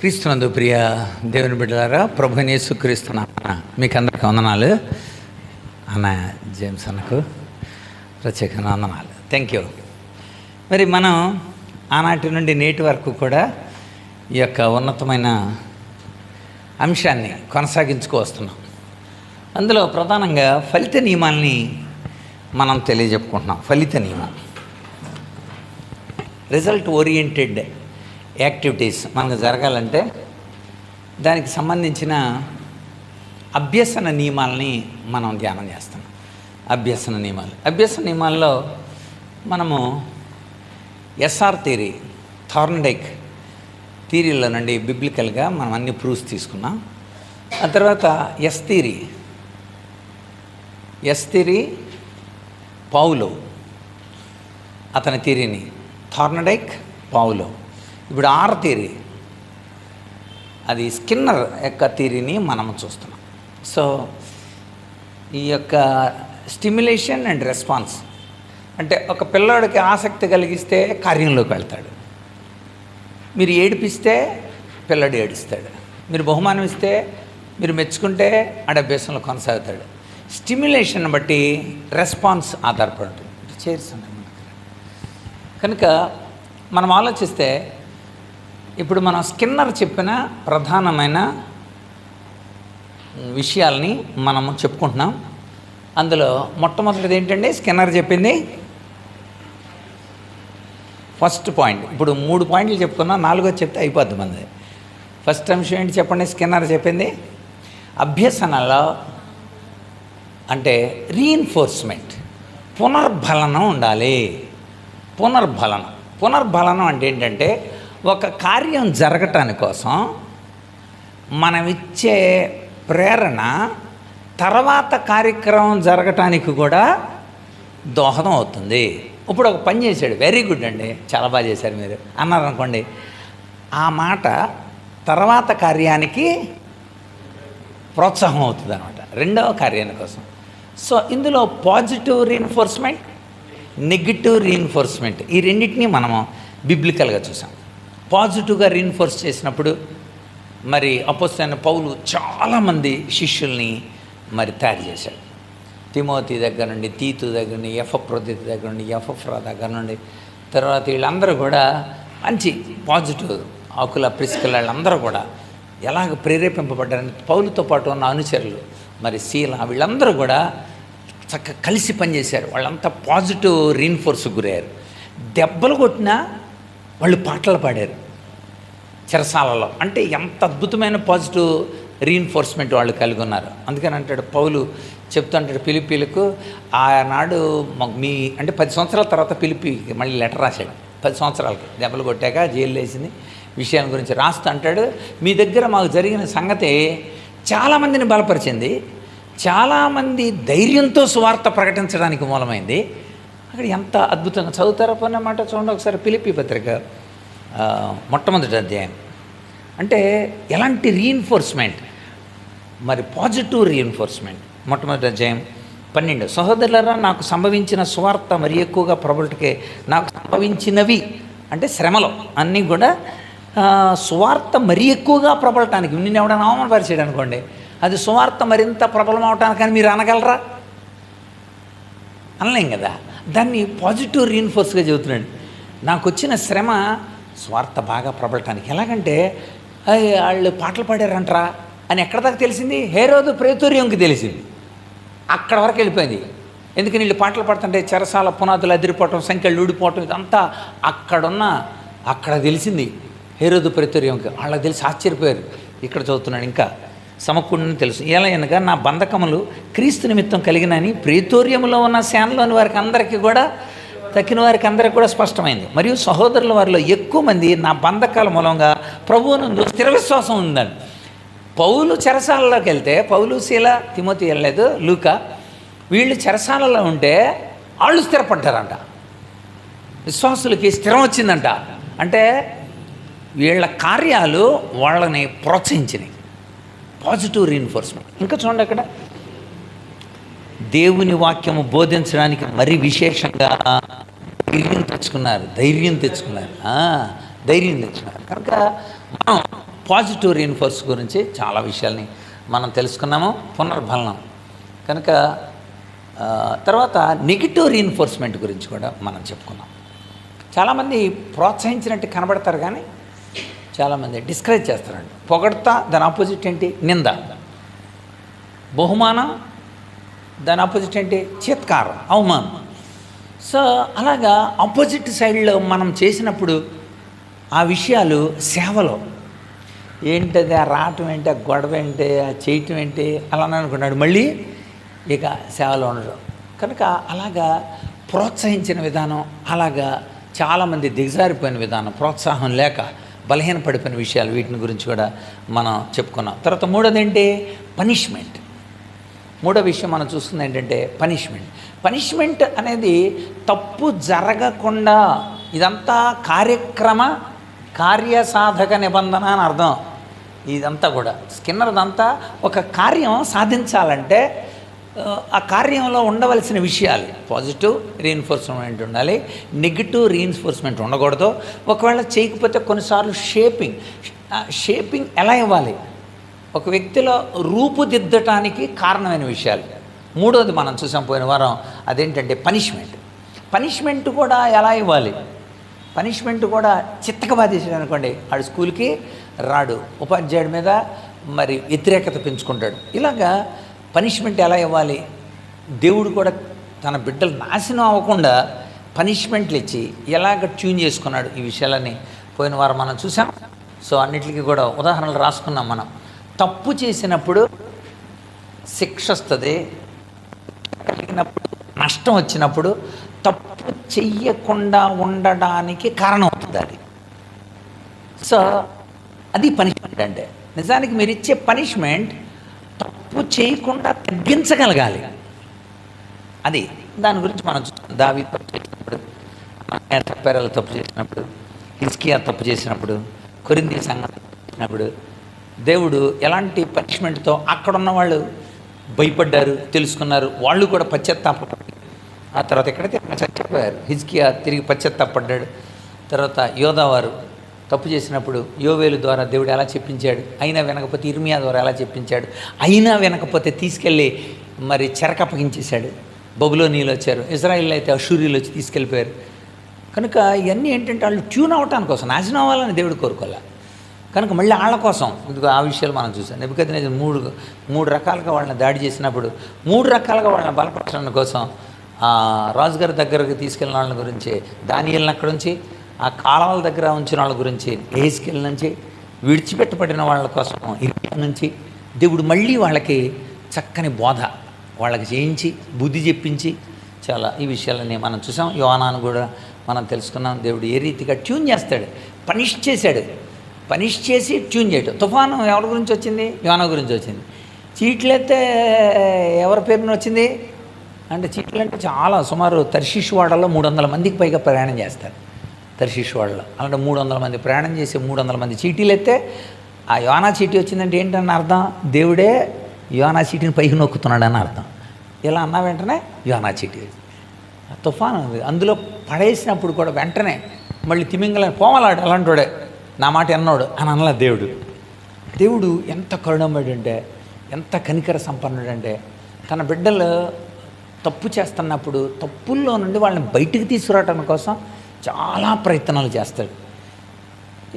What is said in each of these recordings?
క్రీస్తునందు ప్రియ దేవుని బిడ్డలారా, ప్రభువైన యేసుక్రీస్తు నామమున మీకు అందరికీ వందనాలు. అన్న జేమ్స్ అన్నకు ప్రత్యేక వందనాలు. Thank you. మరి మనం ఆనాటి నుండి నేటి వరకు కూడా ఈ యొక్క ఉన్నతమైన అంశాన్ని కొనసాగించుకు వస్తున్నాం. అందులో ప్రధానంగా ఫలిత నియమాల్ని మనం తెలియజెప్పుకుంటున్నాం. ఫలిత నియమం, రిజల్ట్ ఓరియంటెడ్ యాక్టివిటీస్ మనకు జరగాలంటే దానికి సంబంధించిన అభ్యసన నియమాలని మనం ధ్యానం చేస్తాం. అభ్యసన నియమాల్లో మనము ఎస్ఆర్ థియరీ, థార్న్డైక్ థియరీలో నుండి బిబ్లికల్గా మనం అన్ని ప్రూఫ్స్ తీసుకున్నాం. ఆ తర్వాత ఎస్ థియరీ పౌలో అతని థియరీని, థార్న్డైక్ పౌలో. ఇప్పుడు ఆర్ థియరీ, అది స్కిన్నర్ యొక్క థియరీని మనం చూస్తున్నాం. సో ఈ యొక్క స్టిమ్యులేషన్ అండ్ రెస్పాన్స్ అంటే ఒక పిల్లోడికి ఆసక్తి కలిగిస్తే కార్యంలోకి వెళ్తాడు. మీరు ఏడిపిస్తే పిల్లడు ఏడుస్తాడు. మీరు బహుమానం ఇస్తే, మీరు మెచ్చుకుంటే అభ్యాసంలో కొనసాగుతాడు. స్టిమ్యులేషన్ బట్టి రెస్పాన్స్ ఆధారపడి ఉంటుంది. చేర్స్ ఉన్నాయి మన దగ్గర. కనుక మనం ఆలోచిస్తే ఇప్పుడు మనం స్కిన్నర్ చెప్పిన ప్రధానమైన విషయాల్ని మనము చెప్పుకుంటున్నాం. అందులో మొట్టమొదటిది ఏంటంటే స్కిన్నర్ చెప్పింది ఫస్ట్ పాయింట్. ఇప్పుడు 3 పాయింట్లు చెప్పుకున్నా, 4వ చెప్తే అయిపోద్ది మంది. ఫస్ట్ అంశం ఏంటి చెప్పండి? స్కిన్నర్ చెప్పింది అభ్యసనలో అంటే రీఇన్ఫోర్స్మెంట్, పునర్బలనం ఉండాలి. పునర్బలనం అంటే ఏంటంటే ఒక కార్యం జరగటాని కోసం మనం ఇచ్చే ప్రేరణ తర్వాత కార్యక్రమం జరగటానికి కూడా దోహదం అవుతుంది. ఇప్పుడు ఒక పని చేశాడు, వెరీ గుడ్ అండి, చాలా బాగా చేశారు మీరు అన్నారనుకోండి, ఆ మాట తర్వాత కార్యానికి ప్రోత్సాహం అవుతుంది అన్నమాట, రెండవ కార్యాని కోసం. సో ఇందులో పాజిటివ్ రీఇన్ఫోర్స్మెంట్, నెగిటివ్ రీఇన్ఫోర్స్మెంట్, ఈ రెండింటినీ మనము బిబ్లికల్గా చూసాం. పాజిటివ్గా రీఇన్ఫోర్స్ చేసినప్పుడు మరి అపోస్తలుడైన పౌలు చాలామంది శిష్యుల్ని మరి తయారు చేశాడు. తిమోతి దగ్గర నుండి, తీతు దగ్గర నుండి, ఎఫ్రోదితు దగ్గర నుండి, ఎపఫ్రా దగ్గర నుండి, తర్వాత వీళ్ళందరూ కూడా మంచి పాజిటివ్, ఆకుల ప్రిస్కిల వాళ్ళందరూ కూడా ఎలాగ ప్రేరేపింపబడ్డారని, పౌలుతో పాటు ఉన్న అనుచరులు మరి శీల వీళ్ళందరూ కూడా చక్కగా కలిసి పనిచేశారు. వాళ్ళంతా పాజిటివ్ రీఇన్ఫోర్స్కి గురయ్యారు. దెబ్బలు కొట్టినా వాళ్ళు పాటలు పాడారు చెరసాలలో. అంటే ఎంత అద్భుతమైన పాజిటివ్ రీఇన్ఫోర్స్మెంట్ వాళ్ళు కలిగి ఉన్నారు. అందుకని అంటాడు పౌలు, చెప్తుంటాడు ఫిలిప్పీలకు, ఆనాడు మీ అంటే 10 సంవత్సరాల తర్వాత ఫిలిప్పీకి మళ్ళీ లెటర్ రాశాడు. 10 సంవత్సరాలకి దెబ్బలు కొట్టాక జైలు వేసింది విషయాల గురించి రాస్తూ అంటాడు, మీ దగ్గర మాకు జరిగిన సంగతి చాలామందిని బలపరిచింది, చాలామంది ధైర్యంతో సువార్త ప్రకటించడానికి మూలమైంది. అక్కడ ఎంత అద్భుతంగా చదువుతారో అన్నమాట. చూడండి ఒకసారి ఫిలిప్పీ పత్రిక మొట్టమొదటి అధ్యాయం. అంటే ఎలాంటి రీఇన్ఫోర్స్మెంట్, మరి పాజిటివ్ రీఇన్ఫోర్స్మెంట్. మొట్టమొదటి అధ్యాయం 12, సహోదరులారా, నాకు సంభవించిన సువార్త మరి ఎక్కువగా ప్రబలుటకే, నాకు సంభవించినవి అంటే శ్రమలు అన్నీ కూడా సువార్త మరీ ఎక్కువగా ప్రబలటానికి. నిన్ను ఎవడైనా అవమానపరిచాడు అనుకోండి, అది సువార్త మరింత ప్రబలం అవటానికని మీరు అనగలరా? అనలేం కదా. దాన్ని పాజిటివ్ రీఇన్ఫోర్స్గా చెబుతున్నాడు. నాకు వచ్చిన శ్రమ స్వార్థ బాగా ప్రబలటానికి. ఎలాగంటే వాళ్ళు పాటలు పాడారంటరా అని ఎక్కడ దాకా తెలిసింది? హేరోదు ప్రేతోర్యంకి తెలిసింది. అక్కడ వరకు వెళ్ళిపోయింది. ఎందుకని వీళ్ళు పాటలు పాడుతుంటే చెరసాల పునాదులు అదిరిపోవటం, సంఖ్యలు ఊడిపోవటం, ఇదంతా అక్కడ తెలిసింది హేరోదు ప్రేతోర్యంకి. వాళ్ళకి తెలిసి ఆశ్చర్యపోయారు. ఇక్కడ చదువుతున్నాడు, ఇంకా సమకూడని తెలుసు. ఎలా అనగా నా బంధకములు క్రీస్తు నిమిత్తం కలిగినని ప్రేతోర్యములో ఉన్న సేనలోని వారికి అందరికీ కూడా, తక్కిన వారికి అందరికీ కూడా స్పష్టమైంది. మరియు సహోదరుల వారిలో ఎక్కువ మంది నా బంధకాల మూలంగా ప్రభువునందు స్థిర విశ్వాసం ఉందండి. పౌలు చెరసాలలోకి వెళ్తే, పౌలు శీల తిమోతి వెళ్ళలేదు, లూకా, వీళ్ళు చెరసాలలో ఉంటే వాళ్ళు స్థిరపడ్డారంట. విశ్వాసులకి స్థిరం వచ్చిందంట. అంటే వీళ్ళ కార్యాలు వాళ్ళని ప్రోత్సహించినాయి. Positive reinforcement. ఇంకా చూడండి, అక్కడ దేవుని వాక్యము బోధించడానికి మరి విశేషంగా ధైర్యం తెచ్చుకున్నారు. కనుక మనం పాజిటివ్ రీఇన్ఫోర్స్ గురించి చాలా విషయాల్ని మనం తెలుసుకున్నాము. పునర్బలనం కనుక తర్వాత నెగిటివ్ రీఇన్ఫోర్స్మెంట్ గురించి కూడా మనం చెప్పుకున్నాం. చాలామంది ప్రోత్సహించినట్టు కనబడతారు కానీ చాలామంది డిస్కరేజ్ చేస్తారండి. పొగడతా దాని ఆపోజిట్ ఏంటి? నింద. బహుమానం దాని ఆపోజిట్ ఏంటి? చిత్కారం, అవమానం. సో అలాగా ఆపోజిట్ సైడ్లో మనం చేసినప్పుడు ఆ విషయాలు సేవలో ఏంటది, ఆ రావటం ఏంటి, ఆ గొడవ ఏంటి, ఆ చేయటం ఏంటి అలా అనుకున్నాడు. మళ్ళీ ఇక సేవలో ఉండడం. కనుక అలాగా ప్రోత్సహించిన విధానం, అలాగా చాలామంది దిగజారిపోయిన విధానం, ప్రోత్సాహం లేక బలహీనపడిపోయిన విషయాలు, వీటిని గురించి కూడా మనం చెప్పుకున్నాం. తర్వాత మూడోది ఏంటి? పనిష్మెంట్. మూడో విషయం మనం చూస్తుంది ఏంటంటే పనిష్మెంట్. పనిష్మెంట్ అనేది తప్పు జరగకుండా, ఇదంతా కార్యసాధక నిబంధన అని అర్థం. ఇదంతా కూడా స్కిన్నర్దంతా ఒక కార్యం సాధించాలంటే ఆ కార్యంలో ఉండవలసిన విషయాలు పాజిటివ్ రీఇన్ఫోర్స్మెంట్ ఉండాలి, నెగిటివ్ రీఇన్ఫోర్స్మెంట్ ఉండకూడదు. ఒకవేళ చేయకపోతే కొన్నిసార్లు షేపింగ్ ఎలా ఇవ్వాలి, ఒక వ్యక్తిలో రూపుదిద్దటానికి కారణమైన విషయాలు. మూడోది మనం చూసాం పోయిన వారం, అదేంటంటే పనిష్మెంట్ కూడా ఎలా ఇవ్వాలి. పనిష్మెంట్ కూడా చిత్తక బాధేసాడు అనుకోండి, ఆడు స్కూల్కి రాడు, ఉపాధ్యాయుడి మీద మరి వ్యతిరేకత పెంచుకుంటాడు. ఇలాగా పనిష్మెంట్ ఎలా ఇవ్వాలి. దేవుడు కూడా తన బిడ్డలు నాశనం అవ్వకుండా పనిష్మెంట్లు ఇచ్చి ఎలాగ ట్యూన్ చేసుకున్నాడు, ఈ విషయాలన్నీ పోయిన వారం మనం చూసాం. సో అన్నిటికీ కూడా ఉదాహరణలు రాసుకున్నాం మనం. తప్పు చేసినప్పుడు శిక్ష వస్తుంది, కలిగినప్పుడు నష్టం వచ్చినప్పుడు తప్పు చెయ్యకుండా ఉండడానికి కారణం అవుతుంది అది. సో అది పనిష్మెంట్ అంటే. నిజానికి మీరు ఇచ్చే పనిష్మెంట్ తప్పు చేయకుండా తగ్గించగలగాలి. అది దాని గురించి మనం దావీదు తప్పు చేసినప్పుడు, తప్పారాలు తప్పు చేసినప్పుడు, హిజ్కియా తప్పు చేసినప్పుడు, కొరింథీ సంఘం తప్పు చేసినప్పుడు దేవుడు ఎలాంటి పనిష్మెంట్తో అక్కడున్న వాళ్ళు భయపడ్డారు, తెలుసుకున్నారు, వాళ్ళు కూడా పశ్చాత్తాపడ్డారు. ఆ తర్వాత ఎక్కడైతే చచ్చిపోయారు. హిజ్కియా తిరిగి పశ్చాత్తాపడ్డాడు. తర్వాత యోధావారు తప్పు చేసినప్పుడు యోవేలు ద్వారా దేవుడు ఎలా చెప్పించాడు, అయినా వినకపోతే ఇర్మియా ద్వారా ఎలా చెప్పించాడు, అయినా వినకపోతే తీసుకెళ్ళి మరి చెరకప్పగించేశాడు. బబులోనీలు వచ్చారు, ఇజ్రాయిల్ అయితే అషూరీలు వచ్చి తీసుకెళ్ళిపోయారు. కనుక ఇవన్నీ ఏంటంటే వాళ్ళు ట్యూన్ అవ్వటానికి కోసం, నాశనం అవ్వాలని దేవుడు కోరుకోలే. కనుక మళ్ళీ వాళ్ళ కోసం ఇదిగో ఆ విషయాలు మనం చూసాం. నెబుకద్నెజరు మూడు రకాలుగా వాళ్ళని దాడి చేసినప్పుడు, మూడు రకాలుగా వాళ్ళని బలపరచడం కోసం రాజుగారి దగ్గరకు తీసుకెళ్ళిన వాళ్ళ గురించి, దానియేలుని అక్కడ నుంచి, ఆ కాలాల దగ్గర ఉంచిన వాళ్ళ గురించి, ఎహెజ్కేలు నుంచి, విడిచిపెట్టబడిన వాళ్ళ కోసం ఇర్మియా నుంచి దేవుడు మళ్ళీ వాళ్ళకి చక్కని బోధ వాళ్ళకి చేయించి, బుద్ధి చెప్పించి, చాలా ఈ విషయాలని మనం చూసాం. యోనాను కూడా మనం తెలుసుకున్నాం. దేవుడు ఏ రీతిగా ట్యూన్ చేస్తాడు, పనిష్ చేసి ట్యూన్ చేయటం. తుఫాను ఎవరి గురించి వచ్చింది? యోనా గురించి వచ్చింది. చీట్లయితే ఎవరి పేరున వచ్చింది అంటే, చీట్లు అంటే చాలా సుమారు తర్షీషు వాడల్లో 300 మందికి పైగా ప్రయాణం చేస్తారు. తర్షీషు వాడలో అలాంటి 300 మంది ప్రయాణం చేసి 300 మంది చీటీలు ఎత్తే ఆ యోనా చీటీ వచ్చిందంటే ఏంటన్న అర్థం? దేవుడే యోనా చీటీని పైకి నొక్కుతున్నాడని అర్థం. ఇలా అన్న వెంటనే యోనా చీటీ తుఫాను ఉంది. అందులో పడేసినప్పుడు కూడా వెంటనే మళ్ళీ తిమింగలని పోమలాడు, అలాంటోడే నా మాట ఎన్నోడు అని అనలా దేవుడు ఎంత కరుణమయుడు అంటే, ఎంత కనికర సంపన్నుడు అంటే, తన బిడ్డలు తప్పు చేస్తున్నప్పుడు తప్పుల్లో నుండి వాళ్ళని బయటికి తీసుకురావటం కోసం చాలా ప్రయత్నాలు చేస్తాడు.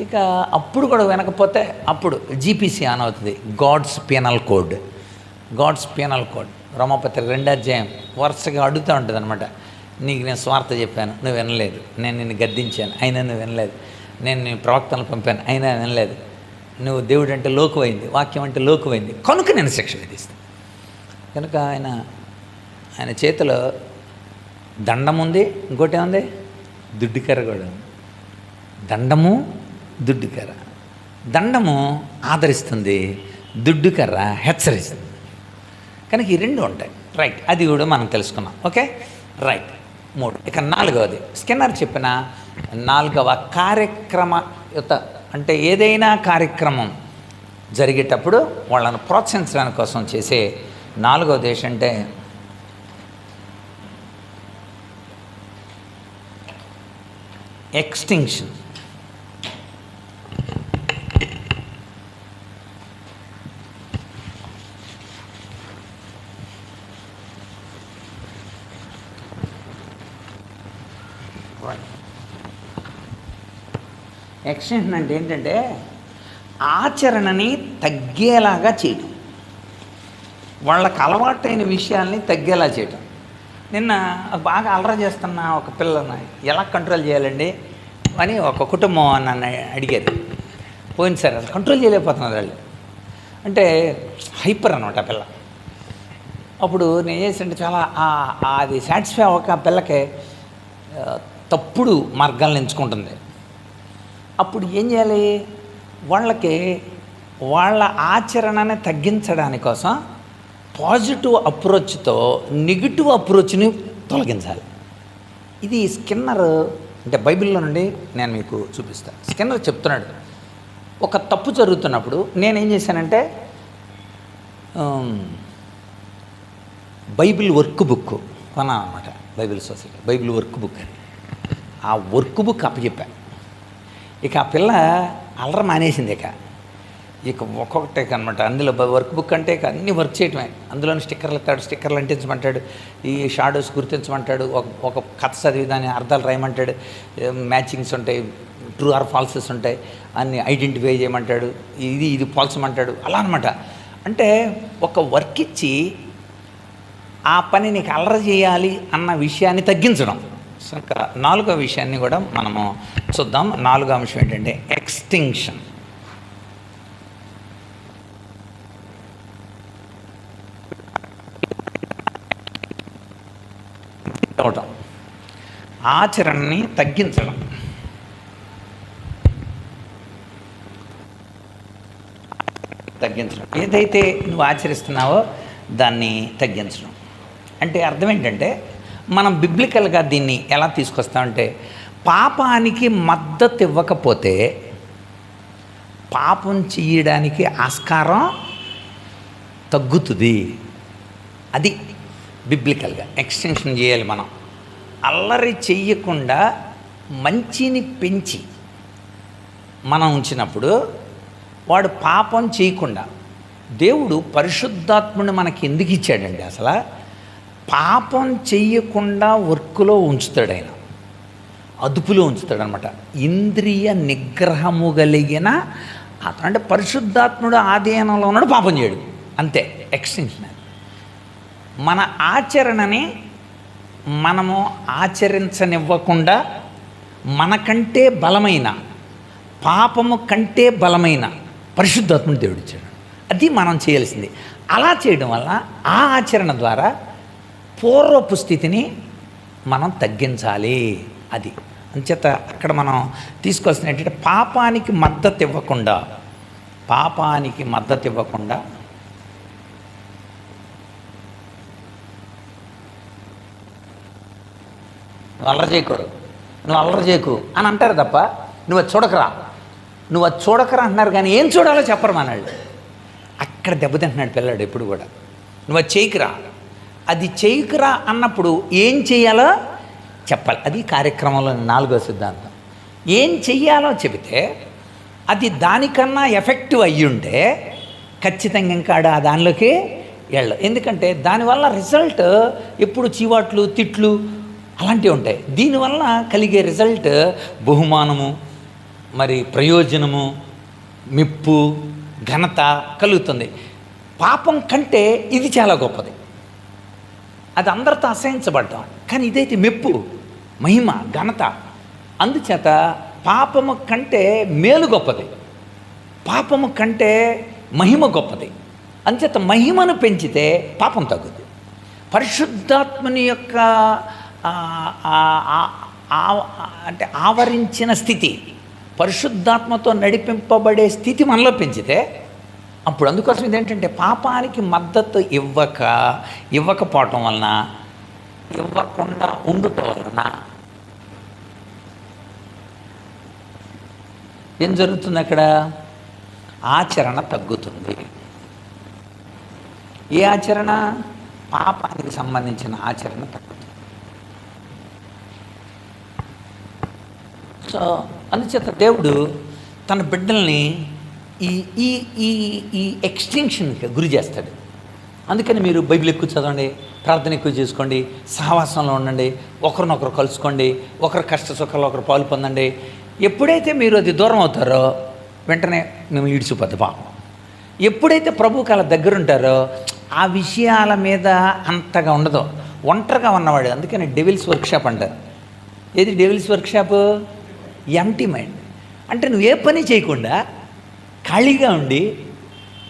ఇక అప్పుడు కూడా వినకపోతే అప్పుడు జీపీసీ ఆన్ అవుతుంది, గాడ్స్ పీనల్ కోడ్. రోమాపత్రిక 2వ అధ్యాయం వరుసగా అడుగుతూ ఉంటుంది అనమాట. నీకు నేను స్వార్థ చెప్పాను, నువ్వు వినలేదు. నేను నిన్ను గద్దించాను, అయినా నువ్వు వినలేదు. నేను నీ ప్రవక్తలను పంపాను, అయినా వినలేదు. నువ్వు దేవుడు అంటే లోకువైంది, వాక్యం అంటే లోకువైంది, కనుక నేను శిక్ష విధిస్తాను. కనుక ఆయన చేతిలో దండం ఉంది, ఇంకోటి ఏముంది? దుడ్డుకర్ర కూడా ఉంది. దండము, దుడ్డుకర్ర. దండము ఆదరిస్తుంది, దుడ్డుకర్ర హెచ్చరిస్తుంది. కనుక ఈ రెండు ఉంటాయి. రైట్, అది కూడా మనం తెలుసుకున్నాం. Okay, right. 3. ఇక 4వది స్కిన్నర్ చెప్పిన 4వ కార్యక్రమయుత, అంటే ఏదైనా కార్యక్రమం జరిగేటప్పుడు వాళ్ళను ప్రోత్సహించడానికి కోసం చేసే 4వది ఏంటంటే ఎక్స్టింక్షన్. ఎక్స్టెన్షన్ అంటే ఏంటంటే ఆచరణని తగ్గేలాగా చేయటం, వాళ్ళకి అలవాటైన విషయాల్ని తగ్గేలా చేయటం. నిన్న బాగా అలరా చేస్తున్న ఒక పిల్లని ఎలా కంట్రోల్ చేయాలండి అని ఒక కుటుంబం నన్ను అడిగారు. పోయింది సార్, అసలు కంట్రోల్ చేయలేకపోతున్నారు వాళ్ళు. అంటే హైపర్ అనమాట ఆ పిల్ల. అప్పుడు నేను చేసింటే చాలా అది సాటిస్ఫై అవ్వక ఆ పిల్లకి తప్పుడు మార్గాలను ఎంచుకుంటుంది. అప్పుడు ఏం చేయాలి, వాళ్ళకి వాళ్ళ ఆచరణని తగ్గించడాని కోసం పాజిటివ్ అప్రోచ్తో నెగిటివ్ అప్రోచ్ని తొలగించాలి. ఇది స్కిన్నర్ అంటే బైబిల్లో నుండి నేను మీకు చూపిస్తాను. స్కిన్నర్ చెప్తున్నాడు, ఒక తప్పు జరుగుతున్నప్పుడు నేనేం చేశానంటే బైబిల్ వర్క్ బుక్ కొన్నాను అనమాట. Bible society Bible work book అని ఆ వర్క్ బుక్ అప్పచెప్పాను. ఇక ఆ పిల్ల అల్లర మానేసింది. ఇక ఒక్కొక్కటే అనమాట. అందులో వర్క్ బుక్ అంటే ఇక అన్ని వర్క్ చేయటమే. అందులోని స్టిక్కర్లు ఎత్తాడు, స్టిక్కర్లు అంటించమంటాడు, ఈ షాడోస్ గుర్తించమంటాడు, ఒక కథ చదివి దాని అర్థాలు రాయమంటాడు, మ్యాచింగ్స్ ఉంటాయి, ట్రూ ఆర్ ఫాల్సెస్ ఉంటాయి, అన్ని ఐడెంటిఫై చేయమంటాడు, ఇది పోల్చమంటాడు, అలా అనమాట. అంటే ఒక వర్క్ ఇచ్చి ఆ పని నీకు అల్లరి చేయాలి అన్న విషయాన్ని తగ్గించడం. సో ఇంకా 4వ విషయాన్ని కూడా మనము చూద్దాం. 4వ అంశం ఏంటంటే ఎక్స్టింక్షన్. అవటం, ఆచరణని తగ్గించడం. ఏదైతే నువ్వు ఆచరిస్తున్నావో దాన్ని తగ్గించడం. అంటే అర్థం ఏంటంటే మనం బిబ్లికల్గా దీన్ని ఎలా తీసుకొస్తామంటే పాపానికి మద్దతు ఇవ్వకపోతే పాపం చేయడానికి ఆస్కారం తగ్గుతుంది. అది బిబ్లికల్గా ఎక్స్టెన్షన్ చేయాలి. మనం అల్లరి చెయ్యకుండా మంచిని పెంచి మనం ఉంచినప్పుడు వాడు పాపం చేయకుండా, దేవుడు పరిశుద్ధాత్ముని మనకి ఎందుకు ఇచ్చాడండి, అసలు పాపం చెయ్యకుండా వర్క్లో ఉంచుతాడు, ఆయన అదుపులో ఉంచుతాడు అనమాట. ఇంద్రియ నిగ్రహము కలిగిన అతను, అంటే పరిశుద్ధాత్ముడు ఆధీనంలో ఉన్నాడు, పాపం చేయడు, అంతే ఎక్స్టెన్షన్. మన ఆచరణని మనము ఆచరించనివ్వకుండా మనకంటే బలమైన, పాపము కంటే బలమైన పరిశుద్ధాత్మను దేవుడిచ్చాడు. అది మనం చేయాల్సింది. అలా చేయడం వల్ల ఆ ఆచరణ ద్వారా పూర్వపు స్థితిని మనం తగ్గించాలి. అది అంచేత అక్కడ మనం తీసుకోవాల్సిన ఏంటంటే పాపానికి మద్దతు ఇవ్వకుండా నువ్వు అల్లరి చేయకూడదు, నువ్వు అల్లరి చేయకు అని అంటారు తప్ప నువ్వు అది చూడకరా అంటున్నారు, కానీ ఏం చూడాలో చెప్పరు మనవాళ్ళు. అక్కడ దెబ్బతింటున్నాడు పిల్లాడు ఎప్పుడు కూడా. నువ్వు అది చేయకురా, అది చేయకురా అన్నప్పుడు ఏం చేయాలో చెప్పాలి. అది కార్యక్రమంలో 4వ సిద్ధాంతం. ఏం చెయ్యాలో చెబితే అది దానికన్నా ఎఫెక్టివ్ అయ్యుంటే ఖచ్చితంగా ఇంకా దానిలోకి వెళ్ళవు. ఎందుకంటే దానివల్ల రిజల్ట్ ఎప్పుడు చీవాట్లు, తిట్లు అలాంటివి ఉంటాయి. దీనివల్ల కలిగే రిజల్ట్ బహుమానము, మరి ప్రయోజనము, మెప్పు, ఘనత కలుగుతుంది. పాపం కంటే ఇది చాలా గొప్పది. అది అందరితో అసహించబడ్డాం, కానీ ఇదైతే మెప్పు, మహిమ, ఘనత. అందుచేత పాపము కంటే మేలు గొప్పది, పాపము కంటే మహిమ గొప్పది. అందుచేత మహిమను పెంచితే పాపం తగ్గుద్ది. పరిశుద్ధాత్మని యొక్క అంటే ఆవరించిన స్థితి, పరిశుద్ధాత్మతో నడిపింపబడే స్థితి మనలో పెంచితే అప్పుడు అందుకోసం ఇదేంటంటే పాపానికి మద్దతు ఇవ్వకపోవటం వలన, ఇవ్వకుండా ఉండటం వలన ఏం జరుగుతుంది, అక్కడ ఆచరణ తగ్గుతుంది. ఏ ఆచరణ? పాపానికి సంబంధించిన ఆచరణ తగ్గుతుంది. సో అందుచేత దేవుడు తన బిడ్డల్ని ఈ ఈ ఈ ఈ ఎక్స్టెన్షన్కి గురి చేస్తాడు. అందుకని మీరు బైబిల్ ఎక్కువ చదవండి, ప్రార్థన ఎక్కువ చేసుకోండి, సహవాసంలో ఉండండి, ఒకరినొకరు కలుసుకోండి, ఒకరి కష్ట సుఖాల్లో ఒకరు పాలు పొందండి. ఎప్పుడైతే మీరు అది దూరం అవుతారో వెంటనే మేము ఈడ్చిపోద్ది పాపం. ఎప్పుడైతే ప్రభువుకి అలా దగ్గర ఉంటారో ఆ విషయాల మీద అంతగా ఉండదు, ఒంటరిగా ఉన్నవాడు. అందుకని డెవిల్స్ వర్క్షాప్ అంటారు. ఏది డెవిల్స్ వర్క్షాప్? Empty mind. అంటే నువ్వు ఏ పని చేయకుండా ఖాళీగా ఉండి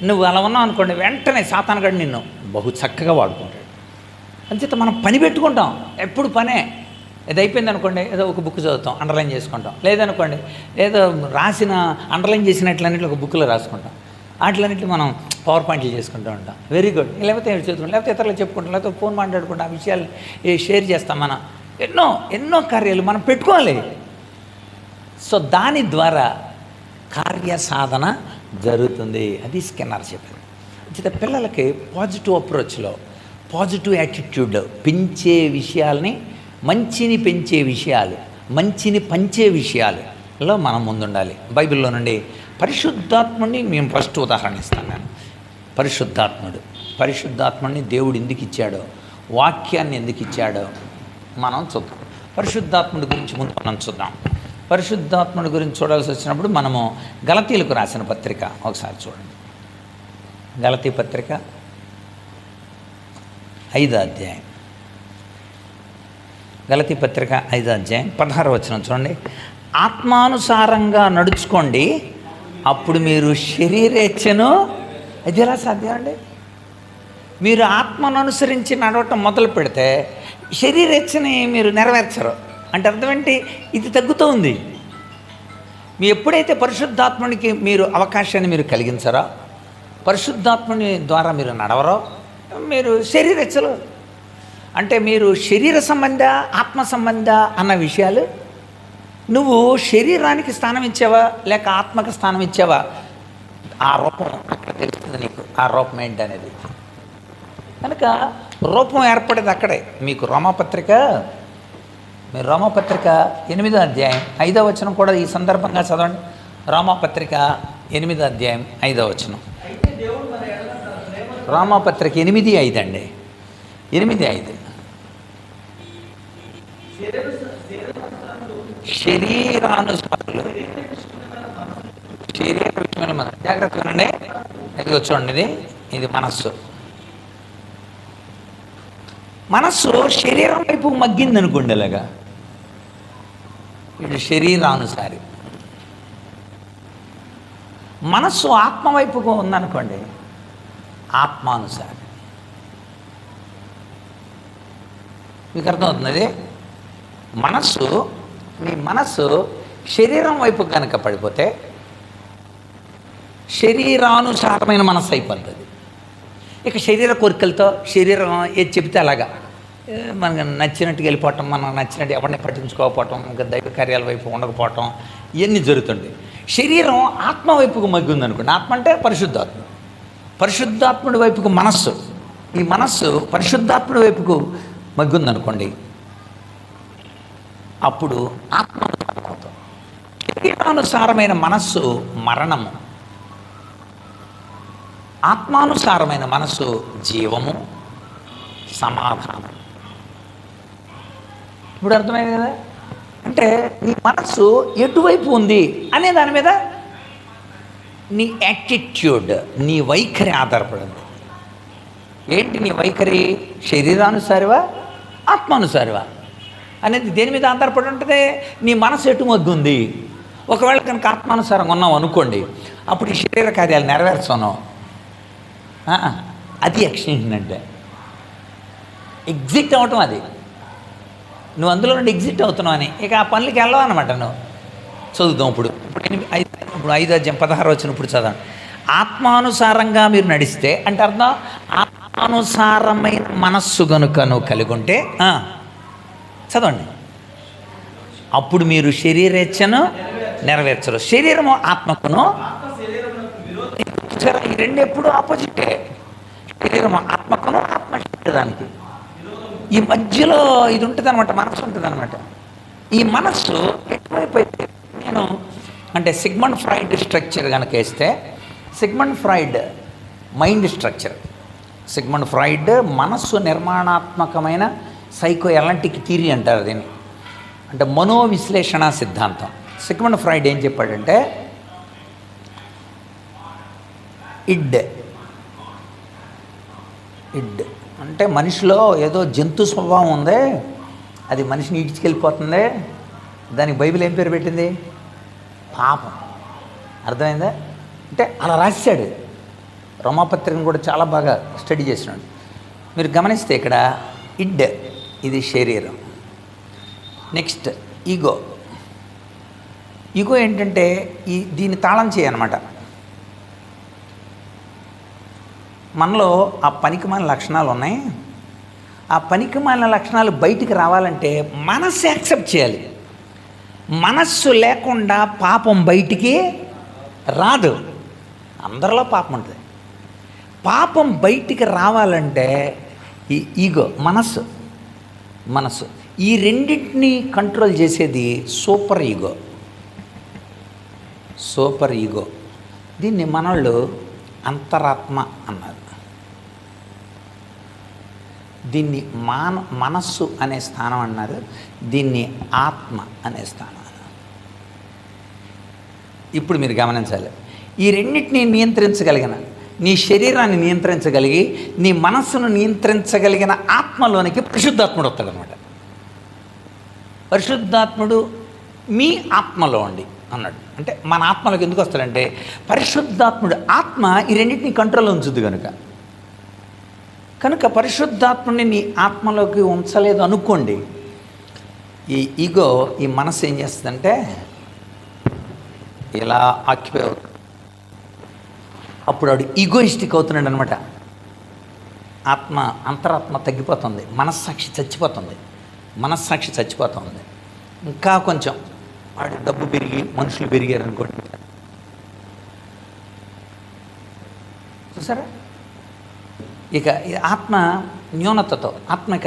నువ్వు అలా ఉన్నావు అనుకోండి, వెంటనే సాతానుగాడు నిన్ను బహు చక్కగా వాడుకుంటాడు. అంచేత మనం పని పెట్టుకుంటాం, ఎప్పుడు పనే. ఇది అయిపోయింది అనుకోండి, ఏదో ఒక బుక్ చదువుతాం, అండర్లైన్ చేసుకుంటాం. లేదనుకోండి ఏదో రాసిన అండర్లైన్ చేసినట్లన్నింటిలో ఒక బుక్లో రాసుకుంటాం. వాటిలన్నింటినీ మనం పవర్ పాయింట్లు చేసుకుంటూ ఉంటాం. Very good. లేకపోతే చదువుకుంటాం, లేకపోతే ఇతరులు చెప్పుకుంటాం, లేకపోతే ఫోన్ మాట్లాడుకుంటాం, ఆ విషయాలు షేర్ చేస్తాం. మనం ఎన్నో కార్యాలు మనం పెట్టుకోవాలి. సో దాని ద్వారా కార్యసాధన జరుగుతుంది. అది స్కిన్నర్ చెప్పారు. అయితే పిల్లలకి పాజిటివ్ అప్రోచ్లో, పాజిటివ్ యాటిట్యూడ్ పెంచే విషయాల్ని, మంచిని పెంచే విషయాలు, మంచిని పంచే విషయాలలో మనం ముందుండాలి. బైబిల్లో నుండి పరిశుద్ధాత్ముడిని మేము ఫస్ట్ ఉదాహరణ ఇస్తాను నేను. పరిశుద్ధాత్ముడిని దేవుడు ఎందుకు ఇచ్చాడో, వాక్యాన్ని ఎందుకు ఇచ్చాడో మనం చూద్దాం. పరిశుద్ధాత్ముడి గురించి ముందు మనం చూద్దాం. పరిశుద్ధాత్ముడి గురించి చూడాల్సి వచ్చినప్పుడు మనము గలతీలకు రాసిన పత్రిక ఒకసారి చూడండి. గలతీ పత్రిక 5వ అధ్యాయం. గలతీ పత్రిక 5వ అధ్యాయం 16వ వచనం చూడండి. ఆత్మానుసారంగా నడుచుకోండి, అప్పుడు మీరు శరీరేచ్ఛను. అది ఎలా సాధ్యం అండి? మీరు ఆత్మను అనుసరించి నడవటం మొదలు పెడితే శరీరేచ్ఛని మీరు నెరవేర్చరు. అంటే అర్థం ఏంటి? ఇది తగ్గుతూ ఉంది. మీ ఎప్పుడైతే పరిశుద్ధాత్మునికి మీరు అవకాశాన్ని మీరు కలిగించరో, పరిశుద్ధాత్ముని ద్వారా మీరు నడవరో, మీరు శరీరెచ్చలు. అంటే మీరు శరీర సంబంధ, ఆత్మ సంబంధ అన్న విషయాలు, నువ్వు శరీరానికి స్థానం ఇచ్చావా లేక ఆత్మకి స్థానం ఇచ్చావా, ఆ రూపం అక్కడ తెలుస్తుంది నీకు. ఆ రూపం ఏంటనేది కనుక రూపం ఏర్పడేది అక్కడే. మీకు రోమాపత్రిక 8వ అధ్యాయం 5వ వచనం కూడా ఈ సందర్భంగా చదవండి. రోమాపత్రిక 8వ అధ్యాయం 5వ వచనం. రోమాపత్రిక 8:5 అండి. 8:5. శరీరానుసారులు, శరీర విషయమైన మన జాగ్రత్త వినండి. ఇది చూడండి, ఇది మనస్సు శరీరం వైపు మగ్గింది అనుకోండి. అలాగా ఇది శరీరానుసారి. మనస్సు ఆత్మ వైపుకు ఉందనుకోండి, ఆత్మానుసారి. మీకు అర్థమవుతున్నది? మీ మనస్సు శరీరం వైపు కనుక పడిపోతే శరీరానుసారమైన మనస్సు అయిపోతుంది. ఇక శరీర కోరికలతో శరీరం ఏది చెబితే అలాగా మనకు నచ్చినట్టుగా వెళ్ళిపోవటం, మనం నచ్చినట్టు ఎవరిని పట్టించుకోకపోవటం, ఇంకా దైవ కార్యాల వైపు ఉండకపోవటం, ఇవన్నీ జరుగుతుంది. శరీరం ఆత్మ వైపుకు మగ్గింది అనుకోండి. ఆత్మ అంటే పరిశుద్ధాత్ముడి వైపుకు మనస్సు. ఈ మనస్సు పరిశుద్ధాత్ముడి వైపుకు మగ్గిందనుకోండి, అప్పుడు ఆత్మ. శరీరానుసారమైన మనస్సు మరణము, ఆత్మానుసారమైన మనస్సు జీవము, సమాధానం. ఇప్పుడు అర్థమైంది కదా? అంటే నీ మనస్సు ఎటువైపు ఉంది అనే దాని మీద నీ యాటిట్యూడ్, నీ వైఖరి ఆధారపడింది. ఏంటి నీ వైఖరి? శరీరానుసారివా, ఆత్మానుసారివా అనేది దేని మీద ఆధారపడి ఉంటుంది? నీ మనసు ఎటు మగ్గుంది. ఒకవేళ కనుక ఆత్మానుసారంగా ఉన్నావు అనుకోండి, అప్పుడు ఈ శరీర కార్యాలు నెరవేర్చాను. అది ఎక్స్టెన్షన్ అంటే ఎగ్జిట్ అవటం. అది నువ్వు అందులో నుండి ఎగ్జిట్ అవుతున్నావు అని ఇక ఆ పనులకి వెళ్ళవు అనమాట. నువ్వు చదువుతాం. ఇప్పుడు 5వ అధ్యాయం 16వ వచనం ఇప్పుడు చదవండి. ఆత్మానుసారంగా మీరు నడిస్తే అంటే అర్థం, ఆత్మానుసారమైన మనస్సు కనుక నువ్వు కలిగి ఉంటే చదవండి, అప్పుడు మీరు శరీరేచ్ఛను నెరవేర్చరు. శరీరము ఆత్మకును, ఈ రెండు ఎప్పుడు ఆపోజిటే. శరీరము ఆత్మకును, ఆత్మ శరీరానికి ఈ మధ్యలో ఇది ఉంటుంది అనమాట, మనస్సు ఉంటుంది అనమాట. ఈ మనస్సు ఎటువైపు అయితే నేను అంటే సిగ్మండ్ ఫ్రాయిడ్ స్ట్రక్చర్ కనుక వేస్తే, Sigmund Freud mind structure, Sigmund Freud మనస్సు నిర్మాణాత్మకమైన సైకో ఎలాంటిక్ థియరీ అంటారు దీన్ని. అంటే మనోవిశ్లేషణ సిద్ధాంతం. సిగ్మండ్ ఫ్రాయిడ్ ఏం చెప్పాడంటే, ఇడ్ అంటే మనిషిలో ఏదో జంతు స్వభావం ఉంది, అది మనిషిని ఈడ్చుకెళ్ళిపోతుంది, దానికి బైబిల్ ఏం పేరు పెట్టింది? పాపం. అర్థమైందా? అంటే అలా రాశాడు. రోమాపత్రికను కూడా చాలా బాగా స్టడీ చేసినాడు. మీరు గమనిస్తే ఇక్కడ ఇడ్, ఇది శరీరం. నెక్స్ట్ ఈగో ఏంటంటే దీన్ని తాళం చేయనమాట. మనలో ఆ పనికిమాలిన లక్షణాలు ఉన్నాయి. ఆ పనికిమాలిన లక్షణాలు బయటికి రావాలంటే మనస్సు యాక్సెప్ట్ చేయాలి. మనస్సు లేకుండా పాపం బయటికి రాదు. అందరిలో పాపం ఉంటుంది. పాపం బయటికి రావాలంటే ఈ ఈగో, మనస్సు ఈ రెండింటినీ కంట్రోల్ చేసేది సూపర్ ఈగో. దీన్ని మనోళ్ళు అంతరాత్మ అన్నారు. దీన్ని మనస్సు అనే స్థానం అన్నారు. దీన్ని ఆత్మ అనే స్థానం అన్నారు. ఇప్పుడు మీరు గమనించాలి, ఈ రెండింటినీ నియంత్రించగలిగిన, నీ శరీరాన్ని నియంత్రించగలిగి నీ మనస్సును నియంత్రించగలిగిన ఆత్మలోనికి పరిశుద్ధాత్ముడు వస్తాడనమాట. పరిశుద్ధాత్ముడు మీ ఆత్మలో ఉండి అన్నాడు. అంటే మన ఆత్మలోకి ఎందుకు వస్తాడంటే, పరిశుద్ధాత్ముడు ఆత్మ ఈ రెండింటినీ కంట్రోల్లో ఉంచుద్ది కనుక పరిశుద్ధాత్ముడిని నీ ఆత్మలోకి ఉంచలేదు అనుకోండి, ఈ ఈగో, ఈ మనసు ఏం చేస్తుందంటే ఇలా ఆక్యుపై అవుతుంది. అప్పుడు వాడు ఈగోయిస్టిక్ అవుతున్నాడు అనమాట. అంతరాత్మ తగ్గిపోతుంది, మనస్సాక్షి చచ్చిపోతుంది. ఇంకా కొంచెం వాడి డబ్బు పెరిగి మనుషులు పెరిగారు అనుకోండి, చూసారా? ఇక ఆత్మ న్యూనతతో ఆత్మక.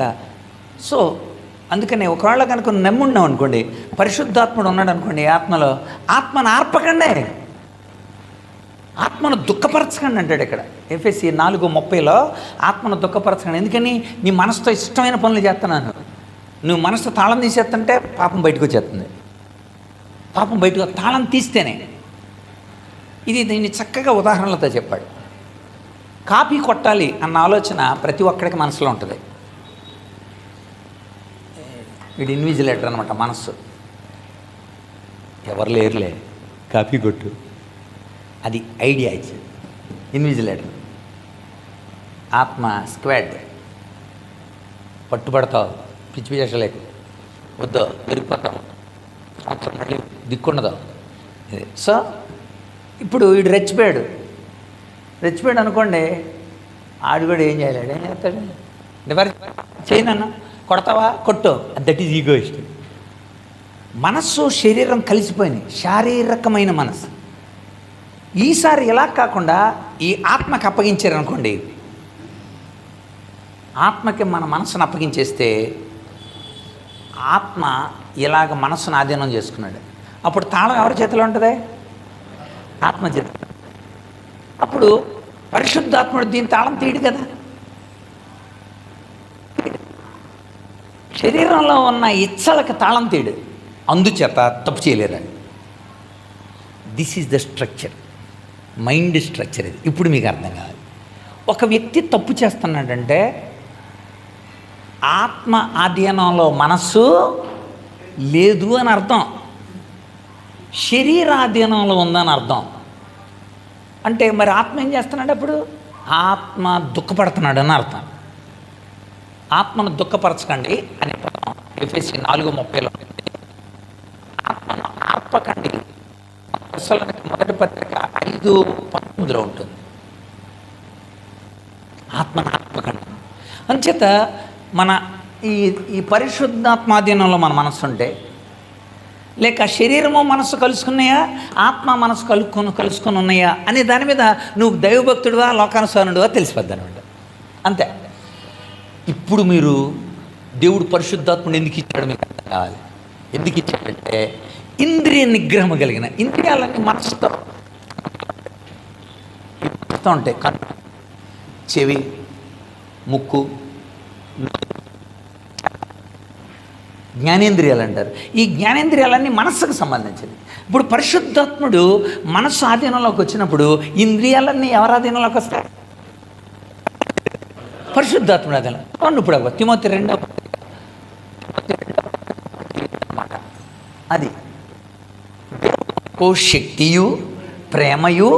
సో అందుకనే ఒకవేళ కనుక నమ్మున్నాం అనుకోండి, పరిశుద్ధాత్ముడు ఉన్నాడు అనుకోండి ఆత్మలో, ఆత్మను ఆర్పకండి, ఆత్మను దుఃఖపరచకండి అంటాడు ఇక్కడ ఎఫెసీ 4:30లో. ఆత్మను దుఃఖపరచకండి. ఎందుకని? నీ మనసుతో ఇష్టమైన పనులు చేస్తున్నాను. నువ్వు మనసుతో తాళం తీసేస్తుంటే పాపం బయటకు వచ్చేస్తుంది. పాపం బయటకు తాళం తీస్తేనే. దీన్ని చక్కగా ఉదాహరణలతో చెప్పాడు. కాపీ కొట్టాలి అన్న ఆలోచన ప్రతి ఒక్కడికి మనసులో ఉంటుంది. వీడు ఇన్విజిలేటర్ అనమాట మనస్సు. ఎవరు లేరులే, కాపీ కొట్టు, అది ఐడియా ఇచ్చింది. ఇన్విజిలేటర్. ఆత్మ స్క్వాడ్, పట్టుబడతావు, పిచ్చి పిచ్చేసలేకు, వద్దు పెరిగిపోతావు, మళ్ళీ దిక్కుండదు. సో ఇప్పుడు వీడు రెచ్చిపోయాడు అనుకోండి, ఆడు కూడా ఏం చేయాలి? ఏం చేస్తాడు? చేయనన్న కొడతావా, కొట్టు. That is egoist. మనస్సు శరీరం కలిసిపోయినాయి, శారీరకమైన మనసు. ఈసారి ఇలా కాకుండా ఈ ఆత్మకి అప్పగించారనుకోండి, ఆత్మకి మన మనసును అప్పగించేస్తే ఆత్మ ఇలాగ మనస్సును ఆధీనం చేసుకున్నాడు. అప్పుడు తాళం ఎవరి చేతిలో ఉంటుంది? ఆత్మ చేతిలో. అప్పుడు పరిశుద్ధాత్ముడు దీని తాళం తీయడు కదా. శరీరంలో ఉన్న ఇచ్చలకు తాళం తీయడు, అందుచేత తప్పు చేయలేరండి. This is the structure, mind structure ఇది. ఇప్పుడు మీకు అర్థం కావాలి. ఒక వ్యక్తి తప్పు చేస్తున్నాడంటే ఆత్మ ఆధీనంలో మనస్సు లేదు అని అర్థం, శరీరాధీనంలో ఉందని అర్థం. అంటే మరి ఆత్మ ఏం చేస్తున్నాడు? అప్పుడు ఆత్మ దుఃఖపడుతున్నాడు అని అర్థం. ఆత్మను దుఃఖపరచకండి అనే పదం ఎఫెసీ 4:30లో. ఆత్మను ఆర్పకండి మొదటి పత్రిక 5:19లో ఉంటుంది. ఆత్మను ఆర్పకండి. అంచేత మన ఈ పరిశుద్ధాత్మాధీనంలో మన మనస్సు ఉంటే, లేక శరీరము మనస్సు కలుసుకున్నాయా, ఆత్మ మనస్సు కలుసుకొని ఉన్నాయా అనే దాని మీద నువ్వు దైవభక్తుడివా లోకానుసారుడువా తెలిసిపోద్ది అనమాట. అంతే. ఇప్పుడు మీరు దేవుడు పరిశుద్ధాత్ముడు ఎందుకు ఇచ్చాడు మీకు అర్థం కావాలి. ఎందుకు ఇచ్చాడంటే ఇంద్రియ నిగ్రహం కలిగిన, ఇంద్రియాలన్నీ మనసుతో ఉంటాయి. కన్ను, చెవి, ముక్కు, జ్ఞానేంద్రియాలు అంటారు. ఈ జ్ఞానేంద్రియాలన్నీ మనస్సుకు సంబంధించింది. ఇప్పుడు పరిశుద్ధాత్ముడు మనస్సు ఆధీనంలోకి వచ్చినప్పుడు ఇంద్రియాలన్నీ ఎవరి ఆధీనంలోకి వస్తాయి? పరిశుద్ధాత్ముడు ఆధీనం. ఇప్పుడు తిమోతి 2 మాట అది ఓ శక్తియు ప్రేమయు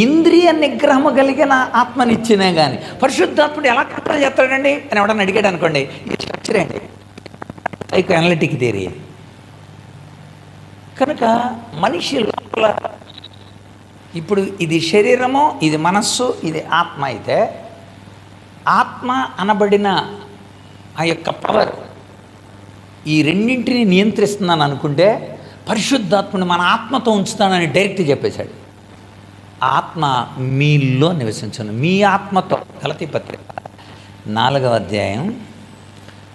ఇంద్రియ నిగ్రహము కలిగిన ఆత్మనిచ్చినే కానీ పరిశుద్ధాత్ముడు ఎలా కంట్రోల్ చేస్తాడండి అని ఎవడన్నా అడిగాడు అనుకోండి, ఈ స్ట్రక్చర్ అండి సైకో అనలిటిక్ థియరీ. కనుక మనిషి లోపల ఇప్పుడు ఇది శరీరము, ఇది మనస్సు, ఇది ఆత్మ అయితే ఆత్మ అనబడిన ఆ యొక్క పవర్ ఈ రెండింటిని నియంత్రిస్తున్నాను అనుకుంటే పరిశుద్ధాత్మని మన ఆత్మతో ఉంచుతానని డైరెక్ట్ చెప్పేశాడు. ఆత్మ మీలో నివసించను, మీ ఆత్మతో. గలతీ పత్రిక 4వ అధ్యాయం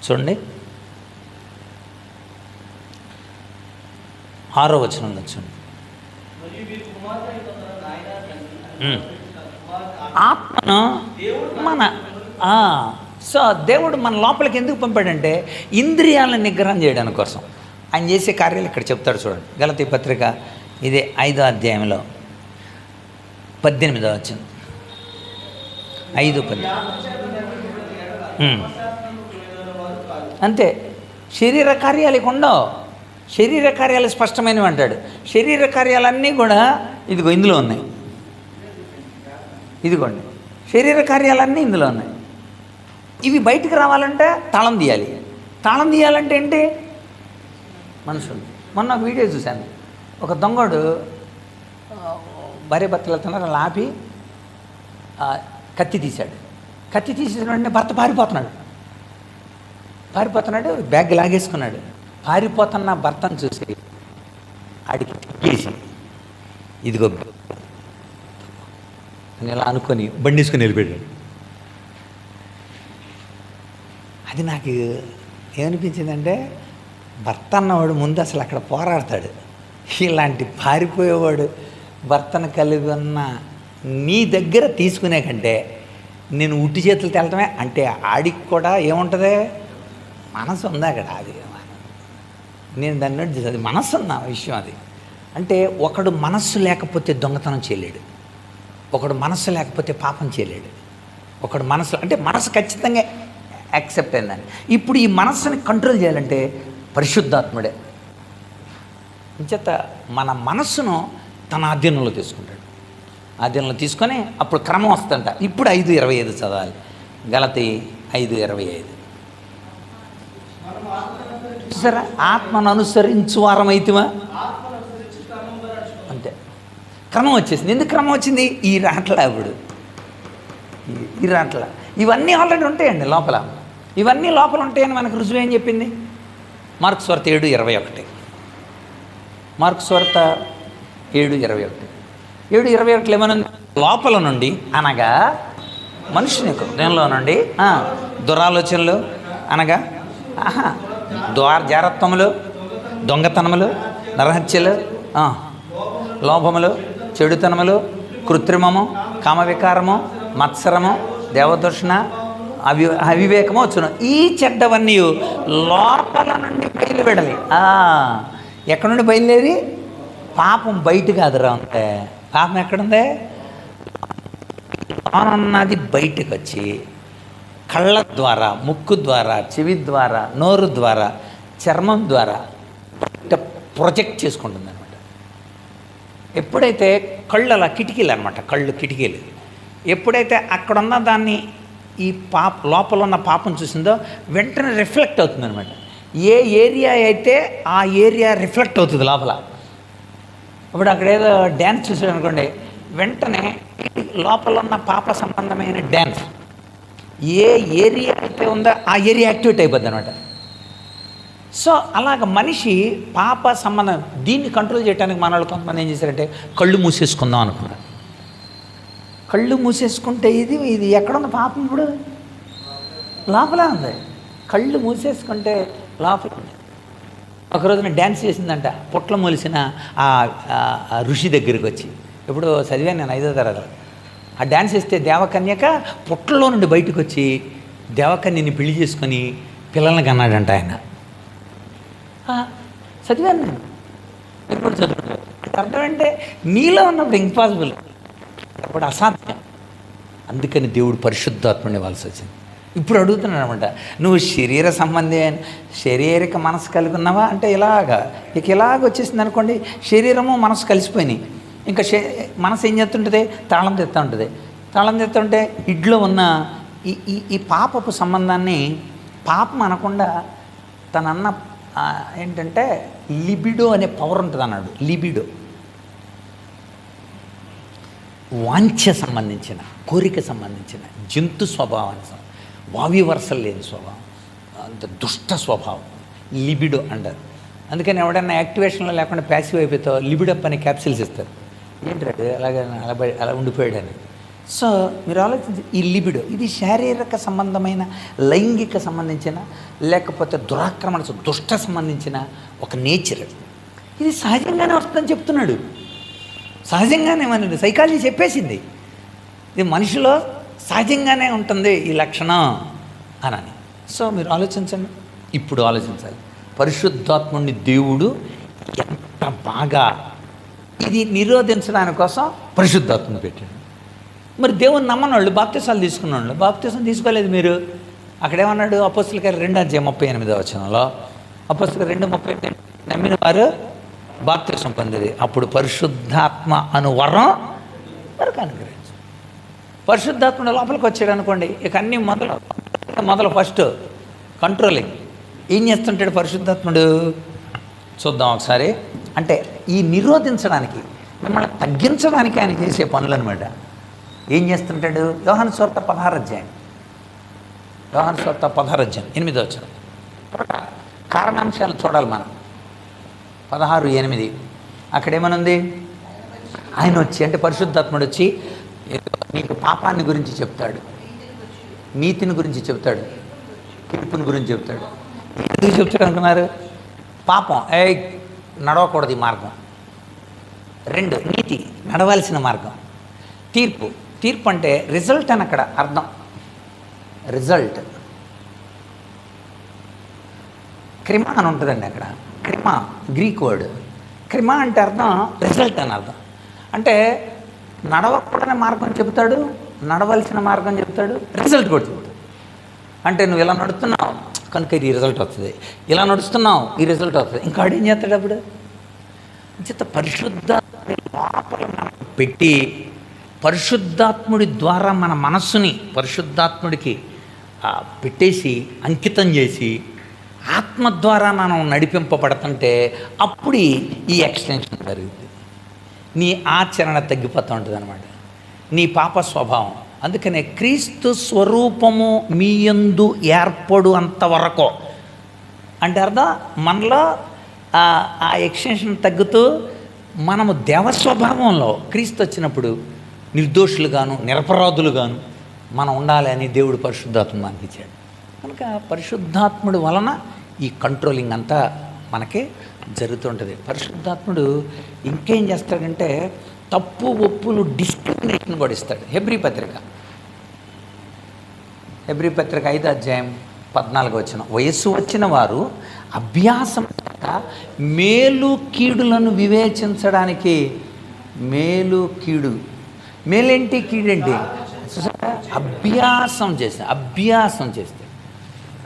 చూడండి 6వ వచనంలో చూడండి. ఆత్మను మన సో దేవుడు మన లోపలికి ఎందుకు పంపాడంటే ఇంద్రియాలను నిగ్రహం చేయడానికి కోసం. ఆయన చేసే కార్యాలు ఇక్కడ చెప్తాడు చూడండి. గలతీ పత్రిక ఇదే 5వ అధ్యాయంలో 18వ వచనం 5:18 అంతే. శరీర కార్యాలు ఉండవు, శరీర కార్యాలు స్పష్టమైనవి అంటాడు. శరీర కార్యాలన్నీ కూడా ఇదిగో ఇందులో ఉన్నాయి. ఇదిగోండి శరీర కార్యాలన్నీ ఇందులో ఉన్నాయి. ఇవి బయటకు రావాలంటే తాళం తీయాలి. తాళం తీయాలంటే ఏంటి? మనుషులు. మొన్న ఒక వీడియో చూశాను. ఒక దొంగడు భార్య భర్తలు వెళ్తున్నారు, అలా ఆపి కత్తి తీశాడు. కత్తి తీసిన వెంటనే భర్త పారిపోతున్నాడు, బ్యాగ్ లాగేసుకున్నాడు. పారిపోతున్న భర్తను చూసి ఆడికి తిప్పేసి ఇదిగో అని ఇలా అనుకొని బండిసుకొని వెళ్ళిపోయాడు. అది నాకు ఏమనిపించిందంటే భర్త అన్నవాడు ముందు అసలు అక్కడ పోరాడతాడు. ఇలాంటి పారిపోయేవాడు భర్తను కలిగి ఉన్న నీ దగ్గర తీసుకునే కంటే నేను ఉట్టి చేతులు తెలటమే అంటే ఆడికి కూడా ఏముంటుంది? మనసు ఉంది అక్కడ. అది నేను దాన్ని అది మనస్సు ఉన్న విషయం. అది అంటే ఒకడు మనస్సు లేకపోతే దొంగతనం చేయలేడు, ఒకడు మనస్సు లేకపోతే పాపం చేయలేడు. ఒకడు మనస్సు అంటే మనసు ఖచ్చితంగా యాక్సెప్ట్ అయిందని. ఇప్పుడు ఈ మనస్సుని కంట్రోల్ చేయాలంటే పరిశుద్ధాత్ముడే. ఇంచేత మన మనస్సును తన ఆధీనంలో తీసుకుంటాడు. ఆధీనంలో తీసుకొని అప్పుడు క్రమం వస్తుంట. ఇప్పుడు 5:25 చదవాలి. గలతీ 5:25 చూసారా? ఆత్మను అనుసరించు వారమైతివా అంతే. క్రమం వచ్చేసింది. ఎందుకు క్రమం వచ్చింది? ఈ రాట్ల ఇప్పుడు ఈ రాట్ల ఇవన్నీ ఆల్రెడీ ఉంటాయండి లోపల. ఇవన్నీ లోపల ఉంటాయని మనకు రుజువు ఏం చెప్పింది? మార్కు సువార్త 7:21. మార్కు సువార్త 7:21. 7:21 ఏమనుంది? లోపల నుండి అనగా మనుషుని యొక్క హృదయంలో నుండి దురాలోచనలు అనగా జారత్వములు, దొంగతనములు, నరహత్యలు, లోభములు, చెడుతనములు, కృత్రిమము, కామవికారము, మత్సరము, దేవదూషణ, అవివేకము వచ్చును. ఈ చెడ్డవన్నీ లోపల నుండి బయలుపెడాలి. ఎక్కడి నుండి బయలుదేరి? పాపం బయట కాదురా ఉంటే. పాపం ఎక్కడుంది? అన్నది బయటకు వచ్చి కళ్ళ ద్వారా, ముక్కు ద్వారా, చెవి ద్వారా, నోరు ద్వారా, చర్మం ద్వారా ప్రొజెక్ట్ చేసుకుంటుంది అనమాట. ఎప్పుడైతే కళ్ళు అలా కిటికీలు అనమాట, కళ్ళు కిటికీలు ఎప్పుడైతే అక్కడున్న దాన్ని ఈ లోపల ఉన్న పాపం చూసిందో వెంటనే రిఫ్లెక్ట్ అవుతుంది అనమాట. ఏ ఏరియా అయితే ఆ ఏరియా రిఫ్లెక్ట్ అవుతుంది లోపల. ఇప్పుడు అక్కడ ఏదో డ్యాన్స్ చూసాడు అనుకోండి, వెంటనే లోపల ఉన్న పాప సంబంధమైన డ్యాన్స్ ఏ ఏరియా అయితే ఉందో ఆ ఏరియా యాక్టివేట్ అయిపోద్ది అనమాట. సో అలాగ మనిషి పాప సంబంధం దీన్ని కంట్రోల్ చేయడానికి మన వాళ్ళు కొంతమంది ఏం చేశారంటే కళ్ళు మూసేసుకుందాం అనుకున్నారు. కళ్ళు మూసేసుకుంటే ఇది ఎక్కడుంది పాపం? ఇప్పుడు లోపల ఉంది. కళ్ళు మూసేసుకుంటే లోపల ఉంది. ఒక రోజున డ్యాన్స్ చేసిందంట పుట్ల మొలిసిన ఆ ఋషి దగ్గరికి వచ్చి. ఎప్పుడు చదివాను నేను 5వ తరగతి. ఆ డ్యాన్స్ చేస్తే దేవకన్యక పుట్టలో నుండి బయటకు వచ్చి దేవకన్యని పెళ్లి చేసుకొని పిల్లల్ని కన్నాడంట ఆయన. "ఆ, చదివాను నేను, మీరు కూడా చదువుకోలేదు." అర్థం అంటే నీలో ఉన్నప్పుడు ఇంపాసిబుల్, అప్పుడు అసాధ్యం. అందుకని దేవుడు పరిశుద్ధాత్మని ఇవ్వాల్సి వచ్చింది. ఇప్పుడు అడుగుతున్నాను అనమాట, నువ్వు శరీర సంబంధి శారీరక మనసు కలిగి ఉన్నావా అంటే ఇలాగ వచ్చేసింది అనుకోండి, శరీరము మనసు కలిసిపోయినాయి. ఇంకా మనసు ఏం చేస్తుంటుంది? తాళం తెస్తూ ఉంటుంది. తాళం తెస్తుంటే ఇడ్లో ఉన్న ఈ పాపపు సంబంధాన్ని పాపం అనకుండా తనన్న ఏంటంటే లిబిడో అనే పవర్ ఉంటుంది అన్నాడు. లిబిడో వాంఛ సంబంధించిన, కోరిక సంబంధించిన, జంతు స్వభావానికి, వావి వరసలు లేని స్వభావం, అంత దుష్ట స్వభావం లిబిడో అంటారు. అందుకని ఎవడన్నా యాక్టివేషన్లో లేకుండా ప్యాసివ్ అయిపోతావు, లిబిడప్ అనే క్యాప్సిల్స్ ఇస్తారు. ఏంటంటే అలా ఉండిపోయాడని. సో మీరు ఆలోచించి, ఈ లిబిడో ఇది శారీరక సంబంధమైన, లైంగిక సంబంధించిన, లేకపోతే దురాక్రమణ దుష్ట సంబంధించిన ఒక నేచర్. ఇది సహజంగానే వస్తుందని చెప్తున్నాడు. సహజంగానే మనది సైకాలజీ చెప్పేసింది, ఇది మనిషిలో సహజంగానే ఉంటుంది ఈ లక్షణం అని. సో మీరు ఆలోచించండి, ఇప్పుడు ఆలోచించాలి, పరిశుద్ధాత్ముడిని దేవుడు ఎంత బాగా ఇది నిరోధించడానికి కోసం పరిశుద్ధాత్మని పెట్టాడు. మరి దేవుని నమ్మని వాళ్ళు, బాప్తిసాలు తీసుకున్న వాళ్ళు, బాప్తిసం తీసుకోలేదు మీరు. అక్కడేమన్నాడు? అపోస్తలుల కార్యాలు 2:38 అపోస్తలుల 2:38 నమ్మిన వారు బాప్తిసం పొందేది, అప్పుడు పరిశుద్ధాత్మ అను వరం వరకు అనుగ్రహించు. పరిశుద్ధాత్ముడు లోపలికి వచ్చాడు అనుకోండి, ఇక అన్నీ మొదలు ఫస్ట్ కంట్రోలింగ్. ఏం చేస్తుంటాడు పరిశుద్ధాత్ముడు? చూద్దాం ఒకసారి. అంటే ఈ నిరోధించడానికి, మిమ్మల్ని తగ్గించడానికి ఆయన చేసే పనులు అనమాట. ఏం చేస్తుంటాడు? యోహాను సువార్త 16 8 కారణాంశాలు చూడాలి మనం. 16:8 అక్కడేమనుంది? ఆయన వచ్చి, అంటే పరిశుద్ధాత్ముడు వచ్చి నీకు పాపాన్ని గురించి చెప్తాడు, నీతిని గురించి చెప్తాడు, తీర్పుని గురించి చెప్తాడు. ఎందుకు చెప్తాడు అనుకున్నారు? పాపం నడవకూడదు ఈ మార్గం. 2 నీతి, నడవాల్సిన మార్గం. తీర్పు అంటే రిజల్ట్ అని అక్కడ అర్థం. రిజల్ట్ క్రిమా అని ఉంటుందండి అక్కడ. క్రిమా గ్రీక్ వర్డ్. క్రిమా అంటే అర్థం రిజల్ట్ అని అర్థం. అంటే నడవకూడని మార్గం చెబుతాడు, నడవలసిన మార్గం చెప్తాడు, రిజల్ట్ కూడా చెబుతాడు. అంటే నువ్వు ఇలా నడుస్తున్నావు కనుక ఈ రిజల్ట్ వస్తుంది, ఇలా నడుస్తున్నావు ఈ రిజల్ట్ వస్తుంది. ఇంకా ఆడేం చేస్తాడు అప్పుడు? పరిశుద్ధాత్ముడి లోపల మనం పెట్టి, పరిశుద్ధాత్ముడి ద్వారా మన మనస్సుని పరిశుద్ధాత్ముడికి పెట్టేసి అంకితం చేసి ఆత్మ ద్వారా మనం నడిపింపబడుతుంటే అప్పుడు ఈ ఎక్స్టెన్షన్ జరుగుతుంది. నీ ఆచరణ తగ్గిపోతూ ఉంటుంది అనమాట, నీ పాప స్వభావం. అందుకనే క్రీస్తు స్వరూపము మీ యందు ఏర్పడు అంతవరకు అంటే అర్థం, మనలో ఆ ఎక్స్టెన్షన్ తగ్గుతూ మనము దేవస్వభావంలో క్రీస్తు వచ్చినప్పుడు నిర్దోషులుగాను నిరపరాధులుగాను మనం ఉండాలి అని దేవుడు పరిశుద్ధాత్మ మనకి ఇచ్చాడు. కనుక పరిశుద్ధాత్ముడు వలన ఈ కంట్రోలింగ్ అంతా మనకి జరుగుతుంటుంది. పరిశుద్ధాత్ముడు ఇంకేం చేస్తాడంటే తప్పు ఒప్పులు డిస్క్రిమినేషన్ కూడా ఇస్తాడు. హెబ్రీ పత్రిక 5:14 వయస్సు వచ్చిన వారు అభ్యాసం మేలు కీడులను వివేచించడానికి, మేలేంటి కీడేంటి అభ్యాసం చేస్తే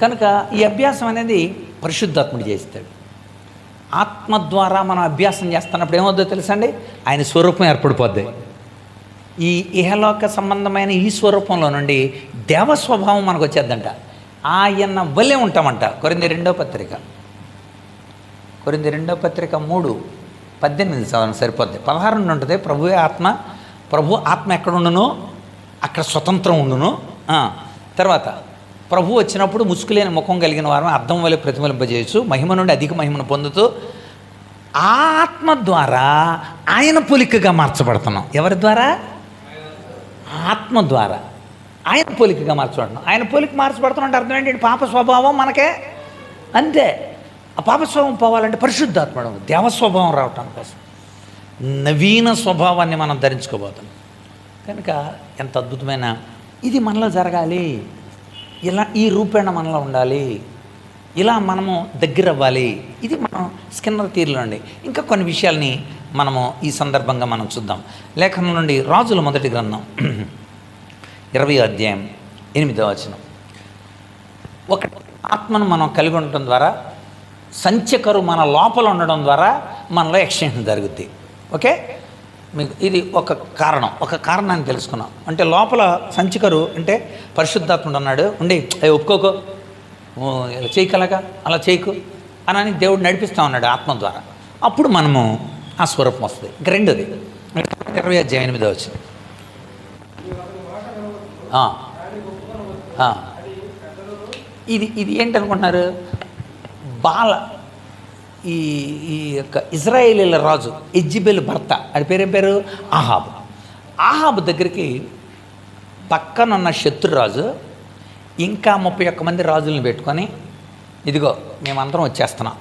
కనుక ఈ అభ్యాసం అనేది పరిశుద్ధాత్ముడు చేస్తాడు. ఆత్మ ద్వారా మనం అభ్యాసం చేస్తున్నప్పుడు ఏమవుద్దో తెలుసండి? ఆయన స్వరూపం ఏర్పడిపోద్ది. ఈ ఇహలోక సంబంధమైన ఈ స్వరూపంలో నుండి దేవస్వభావం మనకు వచ్చేద్దంట. ఆయన వలే ఉంటామంట. కొరింథీ 2వ పత్రిక 3:18 చదవండి సరిపోద్ది. 16 నుండి ఉంటుంది. ప్రభు ఆత్మ ఎక్కడ ఉండునో అక్కడ స్వతంత్రం ఉండును. తర్వాత ప్రభు వచ్చినప్పుడు ముసుగులేని ముఖం కలిగిన వారు అద్దం వలె ప్రతిఫలింపజేయచ్చు, మహిమ నుండి అధిక మహిమను పొందుతూ ఆత్మ ద్వారా ఆయన పోలికగా మార్చబడుతున్నాం. ఎవరి ద్వారా? ఆత్మ ద్వారా ఆయన పోలికగా మార్చబడుతున్నాం. ఆయన పోలిక మార్చబడుతున్నాం అంటే అర్థం ఏంటంటే పాప స్వభావం మనకే అంతే. ఆ పాప స్వభావం పోవాలంటే పరిశుద్ధాత్మ దేవస్వభావం రావటం కోసం నవీన స్వభావాన్ని మనం ధరించుకోబోతున్నాం. కనుక ఎంత అద్భుతమైన ఇది మనలో జరగాలి. ఇలా ఈ రూపేణ మనలో ఉండాలి. ఇలా మనము దగ్గర అవ్వాలి. ఇది మనం స్కిన్నర్ థియరీలో అండి. ఇంకా కొన్ని విషయాల్ని మనము ఈ సందర్భంగా మనం చూద్దాం. లేఖనం నుండి రాజుల మొదటి గ్రంథం 20వ అధ్యాయం 8వ వచనం. ఒక ఆత్మను మనం కలిగి ఉండటం ద్వారా, సంచకరు మన లోపల ఉండడం ద్వారా మనలో ఎక్స్టెన్షన్ జరుగుద్ది. ఓకే, మీకు ఇది ఒక కారణాన్ని తెలుసుకున్నాం. అంటే లోపల సంచికరు అంటే పరిశుద్ధాత్ముడు అన్నాడు, ఉండి అవి ఒప్పుకోకో, ఇలా చేయకలగా అలా చేయకు అని దేవుడు నడిపిస్తూ ఉన్నాడు ఆత్మ ద్వారా. అప్పుడు మనము ఆ స్వరూపం వస్తుంది. ఇంక రెండోది 20వ అధ్యాయం 8వ వచనం. ఇది ఏంటనుకుంటున్నారు? ఈ యొక్క ఇజ్రాయేలీల రాజు యెజెబెలు భర్త, అది పేరేం పేరు? ఆహాబు దగ్గరికి పక్కనున్న శత్రురాజు ఇంకా 31 మంది రాజులను పెట్టుకొని, ఇదిగో మేమందరం వచ్చేస్తున్నాం,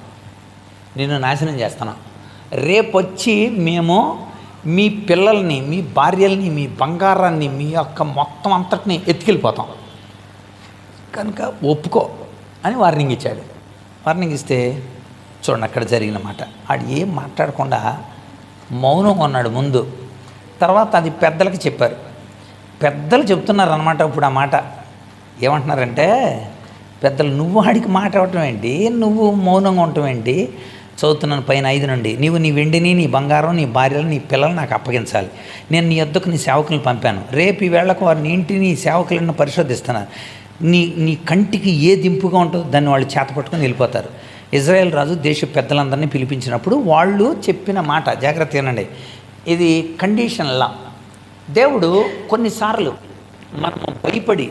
నిన్ను నాశనం చేస్తున్నాం, రేపొచ్చి మేము మీ పిల్లల్ని, మీ భార్యల్ని, మీ బంగారాన్ని, మీ యొక్క మొత్తం అంతటిని ఎత్తుకెళ్ళిపోతాం కనుక ఒప్పుకో అని వార్నింగ్ ఇచ్చాడు. వార్నింగ్ ఇస్తే చూడండి అక్కడ జరిగిన మాట. ఆడు ఏం మాట్లాడకుండా మౌనంగా ఉన్నాడు ముందు. తర్వాత అది పెద్దలకి చెప్పారు. పెద్దలు చెప్తున్నారు అన్నమాట. ఇప్పుడు ఆ మాట ఏమంటున్నారంటే, పెద్దలు నువ్వు ఆడికి మాట ఇవ్వటం ఏంటి, నువ్వు మౌనంగా ఉండటం ఏంటి? చదువుతున్నాను పైన 5 నుండి. నీవు నీ వెండిని, నీ బంగారం, నీ భార్యలు, నీ పిల్లలు నాకు అప్పగించాలి. నేను నీ యొద్దకు నీ సేవకులను పంపాను. రేపు ఈ వేళకు వారిని ఇంటిని, నీ సేవకులను పరిశోధిస్తున్నాను. నీ కంటికి ఏ దింపుగా ఉంటుందో దాన్ని వాళ్ళు చేత పట్టుకొని వెళ్ళిపోతారు. ఇజ్రాయెల్ రాజు దేశ పెద్దలందరినీ పిలిపించినప్పుడు వాళ్ళు చెప్పిన మాట జాగ్రత్త ఏనండి. ఇది కండిషన్లా. దేవుడు కొన్నిసార్లు మనం భయపడి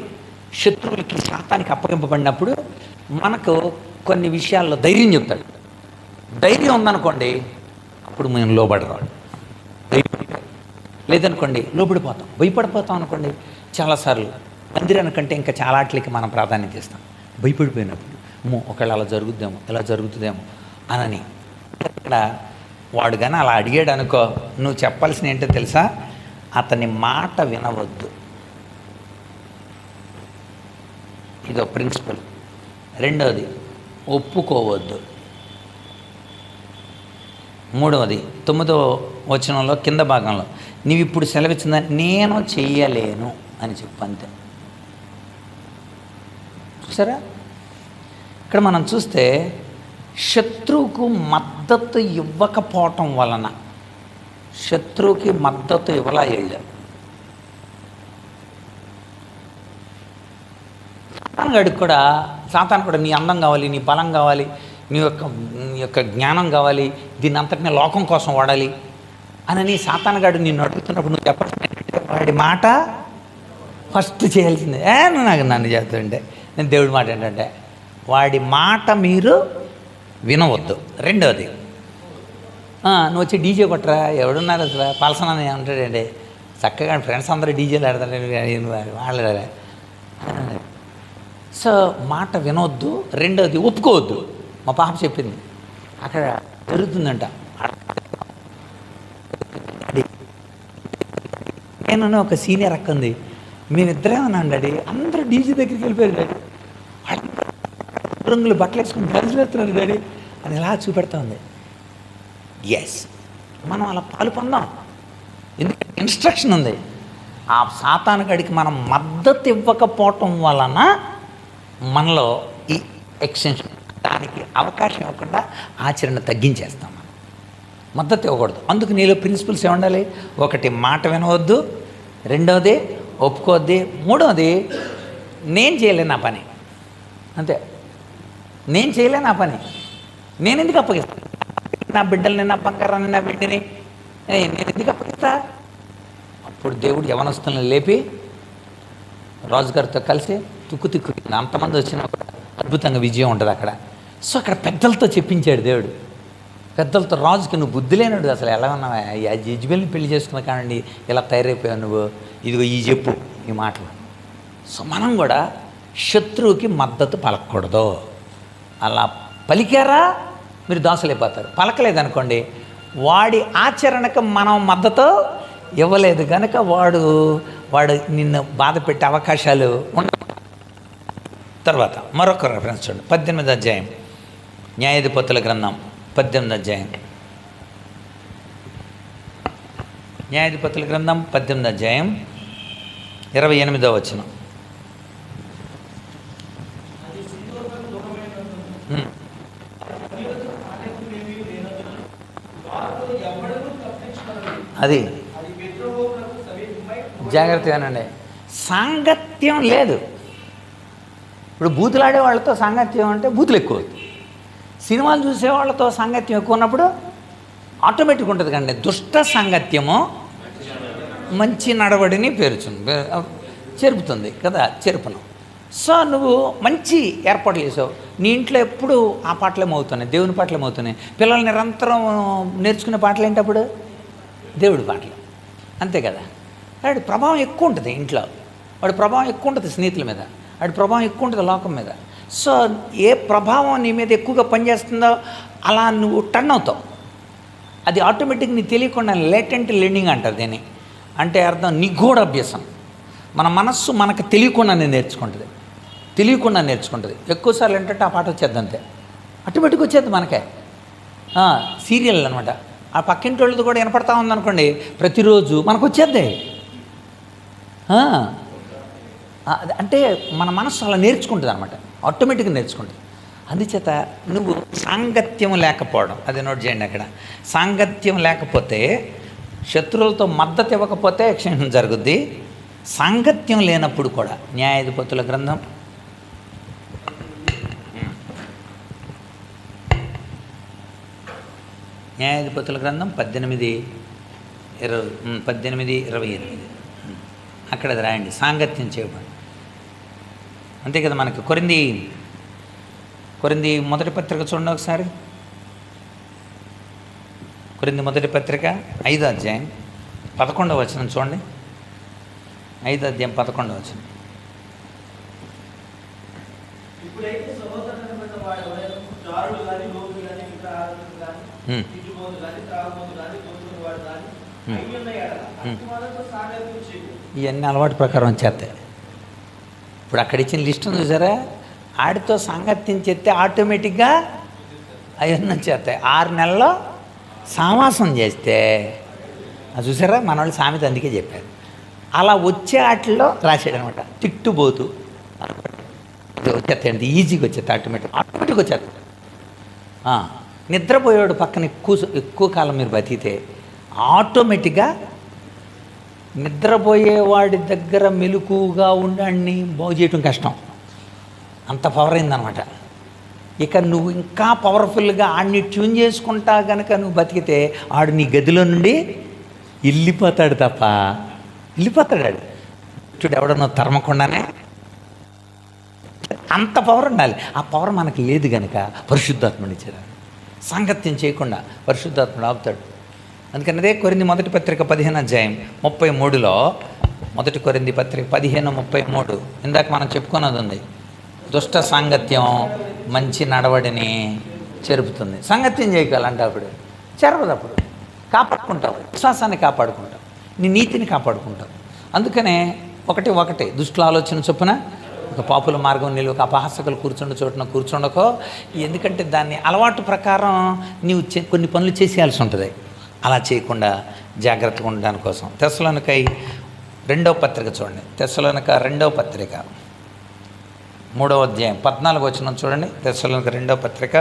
శత్రువులకి, శాతానికి అప్పగింపబడినప్పుడు మనకు కొన్ని విషయాల్లో ధైర్యం చెప్తాడు. ధైర్యం ఉందనుకోండి అప్పుడు మేము లోబడరాడు. ధైర్యం లేదనుకోండి లోబడిపోతాం, భయపడిపోతాం అనుకోండి. చాలాసార్లు మందిరానికంటే ఇంకా చాలా వాటికి మనం ప్రాధాన్యత ఇస్తాం. భయపడిపోయినప్పుడు ఒకవేళ అలా జరుగుద్దేమో, ఇలా జరుగుతుందేమో అనని. ఇక్కడ వాడు కానీ అలా అడిగాడు అనుకో, నువ్వు చెప్పాల్సిన ఏంటో తెలుసా? అతని మాట వినవద్దు. ఇదో ప్రిన్సిపల్. రెండవది ఒప్పుకోవద్దు. మూడవది 9వ వచనంలో కింద భాగంలో, నీవు ఇప్పుడు సెలవిచ్చిందని నేను చెయ్యలేను అని చెప్పు, అంతే. చూసారా? ఇక్కడ మనం చూస్తే శత్రువుకు మద్దతు ఇవ్వకపోవటం వలన, శత్రువుకి మద్దతు ఇవ్వలా వెళ్ళారు. సాతాను కూడా నీ అందం కావాలి, నీ బలం కావాలి, నీ యొక్క జ్ఞానం కావాలి, దీన్ని అంతటినీ లోకం కోసం వాడాలి అని సాతానుగాడు నిన్ను అడుగుతున్నప్పుడు నువ్వు చెప్పాల్సింది వాడి మాట ఫస్ట్ చేయాల్సిందే. నువ్వు నాకు నన్ను చేస్తుంటే నేను దేవుడి మాట ఏంటంటే వాడి మాట మీరు వినవద్దు. రెండవది, నువ్వు వచ్చి డీజే కొట్టరా, ఎవడున్నారు అసలు పలసనని ఉంటాడండి, చక్కగా ఫ్రెండ్స్ అందరూ డీజేలు ఆడతారు వాళ్ళే. సో మాట వినవద్దు. రెండవది ఒప్పుకోవద్దు. మా పాప చెప్పింది అక్కడ జరుగుతుందంట. నేను ఒక సీనియర్ అక్క ఉంది, మేమిద్దరేమన్నా డాడీ అందరూ డీజే దగ్గరికి వెళ్ళిపోయారు డాడీ, రంగులు బట్టలు వేసుకుని డ్యాన్సులు వేస్తున్నారు డాడీ అని ఎలా చూపెడతా ఉంది. ఎస్, మనం అలా పాలు పొందాం. ఎందుకంటే ఇన్స్ట్రక్షన్ ఉంది. ఆ సాతాను గడికి మనం మద్దతు ఇవ్వకపోవటం వలన మనలో ఈ ఎక్స్టెన్షన్, దానికి అవకాశం ఇవ్వకుండా ఆచరణ తగ్గించేస్తాం. మనం మద్దతు ఇవ్వకూడదు. అందుకు నీలో ప్రిన్సిపల్స్ ఏముండాలి? ఒకటి, మాట వినవద్దు. రెండవది ఒప్పుకోవద్దు. మూడవది, నేను చేయలేను నా పని, అంతే. నేను చేయలేను నా పని, నేను ఎందుకు అప్పగిస్తాను? నా బిడ్డల్ని, నా బంగారాన్ని, నా బిడ్డని నేను ఎందుకు అప్పగిస్తా? అప్పుడు దేవుడు యవనస్తులను లేపి రాజుగారితో కలిసి తుక్కు అంతమంది వచ్చినా కూడా అద్భుతంగా విజయం ఉంటుంది అక్కడ. సో అక్కడ పెద్దలతో చెప్పించాడు దేవుడు. పెద్దలతో, రాజుకి నువ్వు బుద్ధి లేనాడు, అసలు ఎలా ఉన్నావా, యెజెబెల్ని పెళ్లి చేసుకున్న కానండి ఇలా తయారైపోయావు నువ్వు, ఇదిగో ఈ చెప్పు ఈ మాటలు. సో మనం కూడా శత్రువుకి మద్దతు పలకూడదు. అలా పలికారా మీరు దాసులైపోతారు. పలకలేదనుకోండి, వాడి ఆచరణకు మనం మద్దతు ఇవ్వలేదు కనుక వాడు నిన్ను బాధ పెట్టే అవకాశాలు తర్వాత మరొక రెఫరెన్స్ చూడండి, 18వ అధ్యాయం, న్యాయాధిపతుల గ్రంథం 18వ అధ్యాయం, న్యాయాధిపతుల గ్రంథం 18వ అధ్యాయం 28వ వచనం. అది జాగ్రత్తగానండి. సాంగత్యం లేదు. ఇప్పుడు బూతులాడే వాళ్ళతో సాంగత్యం అంటే బూతులు ఎక్కువ, సినిమాలు చూసే వాళ్ళతో సాంగత్యం ఎక్కువ ఉన్నప్పుడు ఆటోమేటిక్ ఉంటుంది కండి. దుష్ట సాంగత్యము మంచి నడవడిని చెరుపుతుంది కదా, చెరుపును. సో నువ్వు మంచి ఏర్పాట్లు చేసావు, నీ ఇంట్లో ఎప్పుడు ఆ పాటలే మోగుతున్నాయి, దేవుని పాటలే మోగుతున్నాయి. పిల్లలు నిరంతరం నేర్చుకునే పాటలు ఏంటప్పుడు దేవుడి పాటలు, అంతే కదా. వాడి ప్రభావం ఎక్కువ ఉంటుంది ఇంట్లో, వాడి ప్రభావం ఎక్కువ ఉంటుంది స్నేహితుల మీద, వాడి ప్రభావం ఎక్కువ ఉంటుంది లోకం మీద. సో ఏ ప్రభావం నీ మీద ఎక్కువగా పనిచేస్తుందో అలా నువ్వు టర్న్ అవుతావు. అది ఆటోమేటిక్ నీ తెలియకుండా లేటెంట్ లెర్నింగ్ అంటారు దీన్ని. అంటే అర్థం నిగూఢ అభ్యాసం. మన మనస్సు మనకు తెలియకుండానే నేర్చుకుంటుంది, తెలియకుండా నేర్చుకుంటుంది. ఎక్కువసార్లు ఏంటంటే ఆ పాట వచ్చేద్ది అంతే, ఆటోమేటిక్గా వచ్చేది మనకే. సీరియల్ అనమాట. ఆ పక్కింటి వాళ్ళది కూడా వినపడతా ఉందనుకోండి, ప్రతిరోజు మనకు వచ్చేద్ది. అంటే మన మనస్సు అలా నేర్చుకుంటుంది అనమాట, ఆటోమేటిక్గా నేర్చుకుంటుంది. అందుచేత నువ్వు సాంగత్యం లేకపోవడం, అది నోట్ చేయండి. అక్కడ సాంగత్యం లేకపోతే, శత్రువులతో మద్దతు ఇవ్వకపోతే క్షేమం జరుగుద్ది. సాంగత్యం లేనప్పుడు కూడా. న్యాయాధిపతుల గ్రంథం 18:28 అక్కడ అది రాయండి. సాంగత్యం చేయబడి అంతే కదా. మనకి కొరింథీ మొదటి పత్రిక చూడండి ఒకసారి. కొరింథీ మొదటి పత్రిక 5వ అధ్యాయం 11వ వచనం చూడండి. 5వ అధ్యాయం 11వ వచనం. ఇవన్నీ అలవాటు ప్రకారం చేస్తాయి. ఇప్పుడు అక్కడ ఇచ్చిన లిస్టును చూసారా, ఆడితో సాంగత్యం చేస్తే ఆటోమేటిక్గా అవన్నీ చేస్తాయి. 6 నెలల్లో సావాసం చేస్తే అది చూసారా, మన వాళ్ళు సామెత అందుకే చెప్పారు. అలా వచ్చే వాటిల్లో రాశాడు అనమాట, తిట్టుబోతూ వచ్చేస్తాయండి, ఈజీగా వచ్చేస్తాయి, ఆటోమేటిక్గా వచ్చేస్తాయి. నిద్రపోయేవాడు పక్కన ఎక్కువ కాలం మీరు బతికితే ఆటోమేటిక్గా నిద్రపోయేవాడి దగ్గర మెలకుగా ఉండాన్ని బాగు చేయటం కష్టం, అంత పవర్ అయిందనమాట. ఇక నువ్వు ఇంకా పవర్ఫుల్గా ఆడిని ట్యూన్ చేసుకుంటా కనుక నువ్వు బతికితే ఆడు నీ గదిలో నుండి వెళ్ళిపోతాడు తప్ప వెళ్ళిపోతాడు. చూడు, ఎవడన్నా తరమకుండానే అంత పవర్ ఉండాలి. ఆ పవర్ మనకు లేదు కనుక పరిశుద్ధాత్ముడు ఇచ్చారు. సాంగత్యం చేయకుండా పరిశుద్ధాత్ముడు ఆపుతాడు. అందుకని అదే కొరింథీ మొదటి పత్రిక 15వ అధ్యాయం 33లో, మొదటి కొరింథీ పత్రిక 15:33 ఇందాక మనం చెప్పుకున్నది ఉంది. దుష్ట సాంగత్యం మంచి నడవడిని చెరుపుతుంది. సాంగత్యం చేయగలంటే అప్పుడు చెరపదప్పుడు కాపాడుకుంటావు, విశ్వాసాన్ని కాపాడుకుంటావు, నీ నీతిని కాపాడుకుంటావు. అందుకనే ఒకటి దుష్టుల ఆలోచన చొప్పున ఒక పాపుల మార్గం నిలువక అపహాసకులు కూర్చుండే చోటున కూర్చుండకో. ఎందుకంటే దాన్ని అలవాటు ప్రకారం నీవు కొన్ని పనులు చేసేయాల్సి ఉంటుంది. అలా చేయకుండా జాగ్రత్తగా ఉండడానికి కోసం. తెస్సలోనిక 2వ పత్రిక చూడండి. తెస్సలోనిక 2వ పత్రిక 3వ అధ్యాయం 14వ వచనం చూడండి. తెస్సలోనిక 2వ పత్రిక.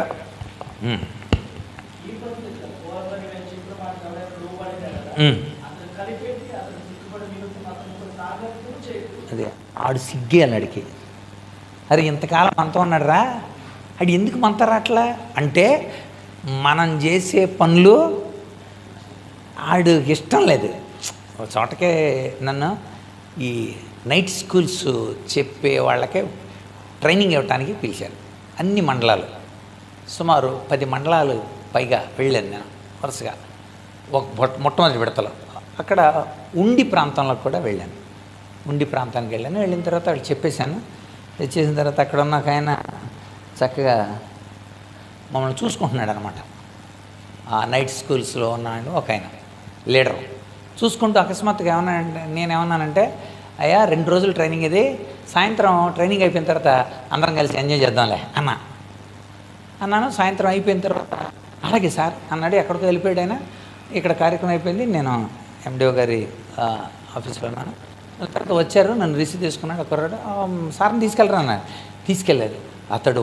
అదే ఆడు సిగ్గేయాలి అడికి. అరే ఇంతకాలం మనతో ఉన్నాడు రా, ఆడు ఎందుకు మనతో రాట్లా అంటే మనం చేసే పనులు ఆడు ఇష్టం లేదు. ఒక చోటకే నన్ను ఈ నైట్ స్కూల్స్ చెప్పే వాళ్ళకే ట్రైనింగ్ ఇవ్వటానికి పిలిచారు. అన్ని మండలాలు, సుమారు 10 మండలాలు పైగా వెళ్ళాను నేను వరుసగా. మొట్టమొదటి విడతలో అక్కడ ఉండి ప్రాంతంలో కూడా వెళ్ళాను. ఉండి ప్రాంతానికి వెళ్ళిన తర్వాత వాళ్ళు చెప్పేశాను. తెచ్చేసిన తర్వాత అక్కడ ఉన్న ఒక ఆయన చక్కగా మమ్మల్ని చూసుకుంటున్నాడు అనమాట. ఆ నైట్ స్కూల్స్లో ఉన్నాడు ఒక ఆయన లీడరు. చూసుకుంటూ అకస్మాత్తుగా నేనేమన్నానంటే, అయ్యా 2 రోజులు ట్రైనింగ్ ఇది, సాయంత్రం ట్రైనింగ్ అయిపోయిన తర్వాత అందరం కలిసి ఎంజాయ్ చేద్దాంలే అన్నాను. సాయంత్రం అయిపోయిన తర్వాత అలాగే సార్ అన్నాడు. ఎక్కడికో వెళ్ళిపోయాడు ఆయన. ఇక్కడ కార్యక్రమం అయిపోయింది, నేను ఎండిఓ గారి ఆఫీస్లో ఉన్నాను. తర్వాత వచ్చారు, నన్ను రిసీవ్ చేసుకున్నాడు. ఒకరాడు సార్ని తీసుకెళ్ళరా అన్నాడు. తీసుకెళ్ళాడు. అతడు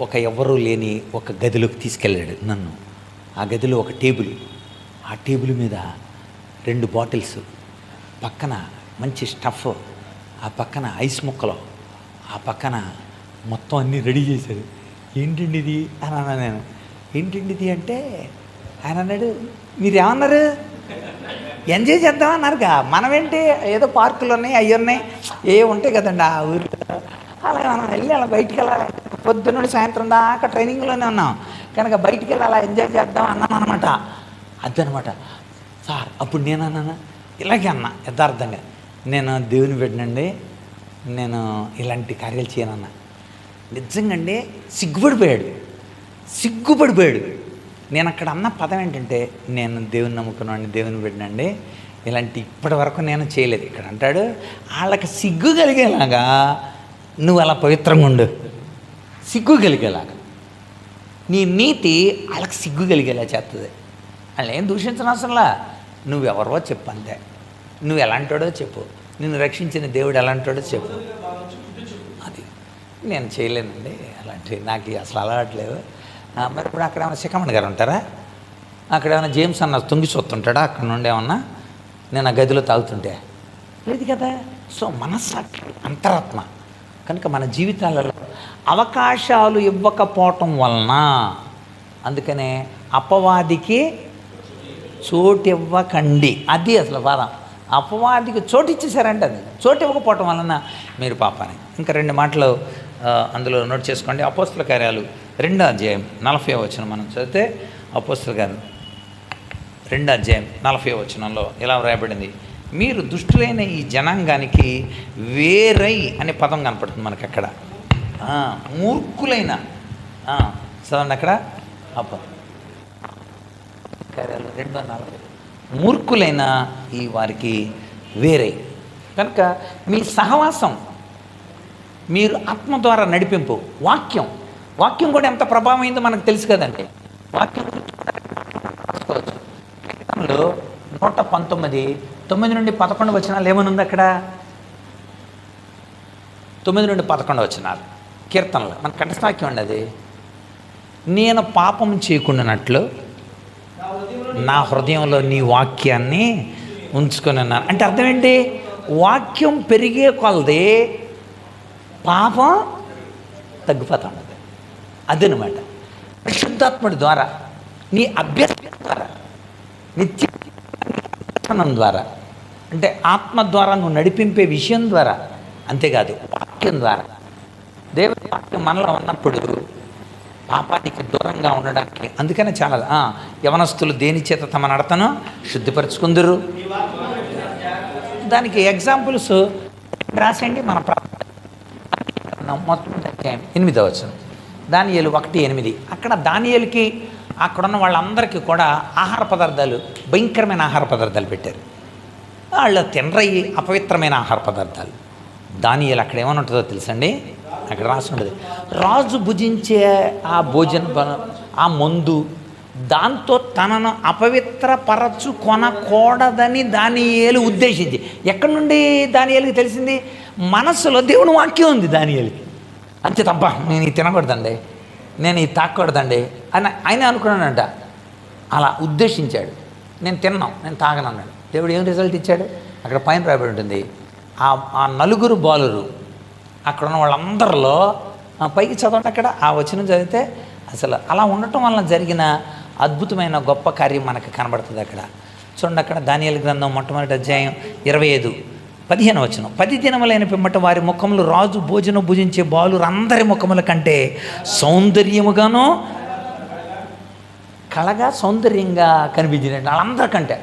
ఒక ఎవరూ లేని ఒక గదిలోకి తీసుకెళ్ళాడు నన్ను. ఆ గదిలో ఒక టేబుల్, ఆ టేబుల్ మీద 2 బాటిల్స్, పక్కన మంచి స్టఫ్, ఆ పక్కన ఐస్ ముక్కలు, ఆ పక్కన మొత్తం అన్నీ రెడీ చేశారు. ఏంటండి ఇది అని అన్నా నేను. ఏంటండి ఇది అంటే ఆయన అన్నాడు, మీరు ఏమన్నారు, ఎంజాయ్ చేద్దామన్నారుగా, మనమేంటి ఏదో పార్కులు ఉన్నాయి, అవి ఉన్నాయి, ఏ ఉంటాయి కదండి ఆ ఊరిలో, అలాగే మనం వెళ్ళి అలా బయటికి వెళ్ళాలి. పొద్దున్న సాయంత్రం దాకా ట్రైనింగ్లోనే ఉన్నాం కనుక బయటికి వెళ్ళి అలా ఎంజాయ్ చేద్దాం అన్నాను అనమాట. అదనమాట సార్. అప్పుడు నేను అన్నాను, ఇలాగే అన్నా యథార్థంగా, నేను దేవుని బిడ్డనండి, నేను ఇలాంటి కార్యాలు చేయనన్నా. నిజంగా అండి సిగ్గుపడిపోయాడు. నేను అక్కడ అన్న పదం ఏంటంటే, నేను దేవుని నమ్ముకున్నాను, దేవుని బిడ్డనండి, ఇలాంటి ఇప్పటి వరకు నేను చేయలేదు. ఇక్కడ అంటాడు, వాళ్ళకి సిగ్గు కలిగేలాగా నువ్వు అలా పవిత్రంగా ఉండు, సిగ్గు కలిగేలాగా నీ నీతి వాళ్ళకి సిగ్గు కలిగేలా చేస్తుంది. వాళ్ళు ఏం దూషించనవసరంలా, నువ్వెవరో చెప్పు అంతే, నువ్వు ఎలాంటాడో చెప్పు, నిన్ను రక్షించిన దేవుడు ఎలాంటాడో చెప్పు. అది నేను చేయలేనండి అలాంటివి, నాకు అసలు అలవాట్లేవు. మరి ఇప్పుడు అక్కడ ఏమైనా శిఖమణి గారు ఉంటారా, అక్కడ ఏమైనా జేమ్స్ అన్న తొంగి చూస్తుంటాడా, అక్కడ నుండి ఏమన్నా నేను ఆ గదిలో తాగుతుంటే లేదు కదా. సో మనస్సాక్షి అంతరాత్మ కనుక మన జీవితాలలో అవకాశాలు ఇవ్వకపోవటం వలన, అందుకనే అపవాదికి చోటు ఇవ్వకండి. అది అసలు బాధ. అపవాదికి చోటు ఇచ్చేసారంటే అది చోటు ఇవ్వకపోవటం వలన మీరు పాపాన్ని. ఇంకా 2 మాటలు అందులో నోట్ చేసుకోండి. అపోస్తల కార్యాలు 2వ అధ్యాయం 40వ వచనం మనం చదివితే, అపోస్తల కార్యాలు 2వ అధ్యాయం 40వ వచనంలో ఇలా వ్రాయబడింది, మీరు దుష్టులైన ఈ జనాంగానికి వేరై అనే పదం కనపడుతుంది మనకి అక్కడ. మూర్ఖులైన చదవండి అక్కడ, కార్యాలు 2:40, మూర్ఖులైన ఈ వారికి వేరై. కనుక మీ సహవాసం, మీరు ఆత్మ ద్వారా నడిపింపు, వాక్యం కూడా ఎంత ప్రభావమైందో మనకు తెలుసు కదండి. వాక్యం 119 9 నుండి 11 వచనాలు ఏమనుంది అక్కడ, 9 నుండి 11 వచనాలు కీర్తనలు మన కంఠస్థవాక్యం అండి అది. నేను పాపం చేయకుండానట్లు నా హృదయంలో నీ వాక్యాన్ని ఉంచుకొని ఉన్నాను. అంటే అర్థం ఏంటి, వాక్యం పెరిగే కొలది పాపం తగ్గిపోతా ఉన్నది. అదనమాట. పరిశుద్ధాత్ముడి ద్వారా, నీ అభ్యసనం ద్వారా, నిత్యం ద్వారా, అంటే ఆత్మ ద్వారా నువ్వు నడిపింపే విషయం ద్వారా, అంతేకాదు వాక్యం ద్వారా. దేవుని వాక్యం మనలో ఉన్నప్పుడు పాపానికి దూరంగా ఉండడానికి. అందుకనే చాలా యవనస్తులు దేని చేత తమ నడతను శుద్ధిపరచుకుందరు. దానికి ఎగ్జాంపుల్స్ రాసేయండి. మన మొత్తం 8వ వచనం దానియేలు 1:8. అక్కడ దానియేలుకి అక్కడున్న వాళ్ళందరికీ కూడా ఆహార పదార్థాలు, భయంకరమైన ఆహార పదార్థాలు పెట్టారు. వాళ్ళు తినరయ్యి అపవిత్రమైన ఆహార పదార్థాలు. దానియేలు అక్కడ ఏమని ఉంటుందో తెలుసండి, అక్కడ రాసి ఉంటుంది, రాజు భుజించే ఆ ఆ మందు దాంతో తనను అపవిత్రపరచుకొనకూడదని దానియేలు ఉద్దేశించి. ఎక్కడి నుండి దానియేలుకి తెలిసింది, మనస్సులో దేవుని వాక్యం ఉంది దానియేలుకి. అంతే తప్ప నేను ఇది తినకూడదండి, నేను ఇది తాకూడదండి అని ఆయన అనుకున్నానంట. అలా ఉద్దేశించాడు. నేను తాగనన్నాడు. దేవుడు ఏం రిజల్ట్ ఇచ్చాడు, అక్కడ పైన రాబడి ఉంటుంది, ఆ 4 బాలురు అక్కడ ఉన్న వాళ్ళందరిలో పైకి చదవండి, అక్కడ ఆ వచనం చదివితే అసలు అలా ఉండటం వలన జరిగిన అద్భుతమైన గొప్ప కార్యం మనకు కనబడుతుంది అక్కడ. చూడండి, అక్కడ దానియేలు గ్రంథం మొట్టమొదటి అధ్యాయం 25:15 వచనం. 10 దినములైన పిమ్మట వారి ముఖములు రాజు భోజనం భుజించే బాలురు అందరి ముఖముల కంటే సౌందర్యముగాను కళగా సౌందర్యంగా కనిపించినట్టు వాళ్ళందరికంటే.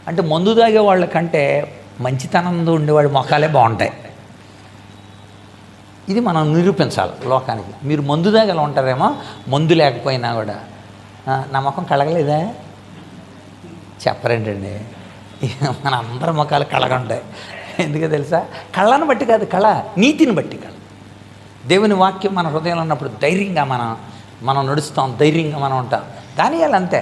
అంటే మందు తాగే వాళ్ళకంటే మంచితనంతో ఉండేవాడి ముఖాలే బాగుంటాయి. ఇది మనం నిరూపించాలి లోకానికి. మీరు మందు దాకా ఉంటారేమో, మందు లేకపోయినా కూడా నా ముఖం కళగలేదా చెప్పరేంటండి, మన అందరి ముఖాలు కళగా ఉంటాయి. ఎందుకో తెలుసా? కళ్ళను బట్టి కాదు, కళ నీతిని బట్టి కళ. దేవుని వాక్యం మన హృదయంలో ఉన్నప్పుడు ధైర్యంగా మనం నడుస్తాం, ధైర్యంగా మనం ఉంటాం. దానియేలు అంతే.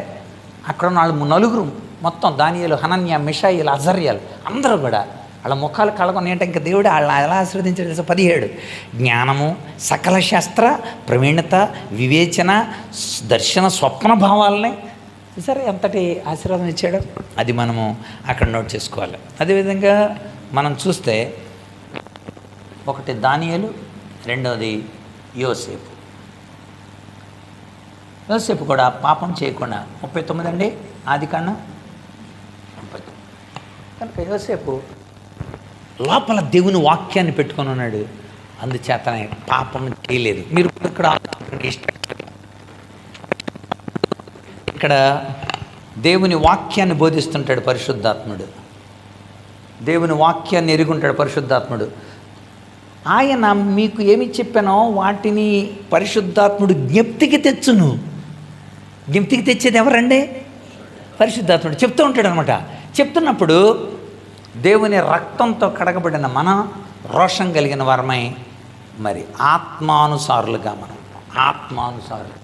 అక్కడ ఉన్న నలుగురు మొత్తం, దానియేలు, హనన్య, మిషాయిలు, అజర్యాలు అందరూ కూడా వాళ్ళ ముఖాలు కళ్ళకొని ఏంటంటే ఇంకా దేవుడు వాళ్ళని ఎలా ఆశీర్వదించాడు తెలుసా? 17 జ్ఞానము, సకల శాస్త్ర ప్రవీణత, వివేచన, దర్శన, స్వప్న భావాలని సరే ఎంతటి ఆశీర్వాదం ఇచ్చాడు. అది మనము అక్కడ నోట్ చేసుకోవాలి. అదేవిధంగా మనం చూస్తే ఒకటి దానియేలు, రెండవది యోసేపు. యోసేపు కూడా పాపం చేయకుండా 39 అండి ఆదికాండం 39. కనుక యోసేపు లోపల దేవుని వాక్యాన్ని పెట్టుకొని ఉన్నాడు, అందుచేతనే పాపం చేయలేదు. మీరు ఇక్కడ దేవుని వాక్యాన్ని బోధిస్తుంటాడు పరిశుద్ధాత్ముడు, దేవుని వాక్యాన్ని ఎరుగుంటాడు పరిశుద్ధాత్ముడు. ఆయన మీకు ఏమి చెప్పానో వాటిని పరిశుద్ధాత్ముడు జ్ఞప్తికి తెచ్చును. జ్ఞప్తికి తెచ్చేది ఎవరండి? పరిశుద్ధాత్ముడు చెప్తూ ఉంటాడు అనమాట. చెప్తున్నప్పుడు దేవుని రక్తంతో కడగబడిన మన రోషం కలిగిన వారమై మరి ఆత్మానుసారులుగా మనం ఆత్మానుసారులు.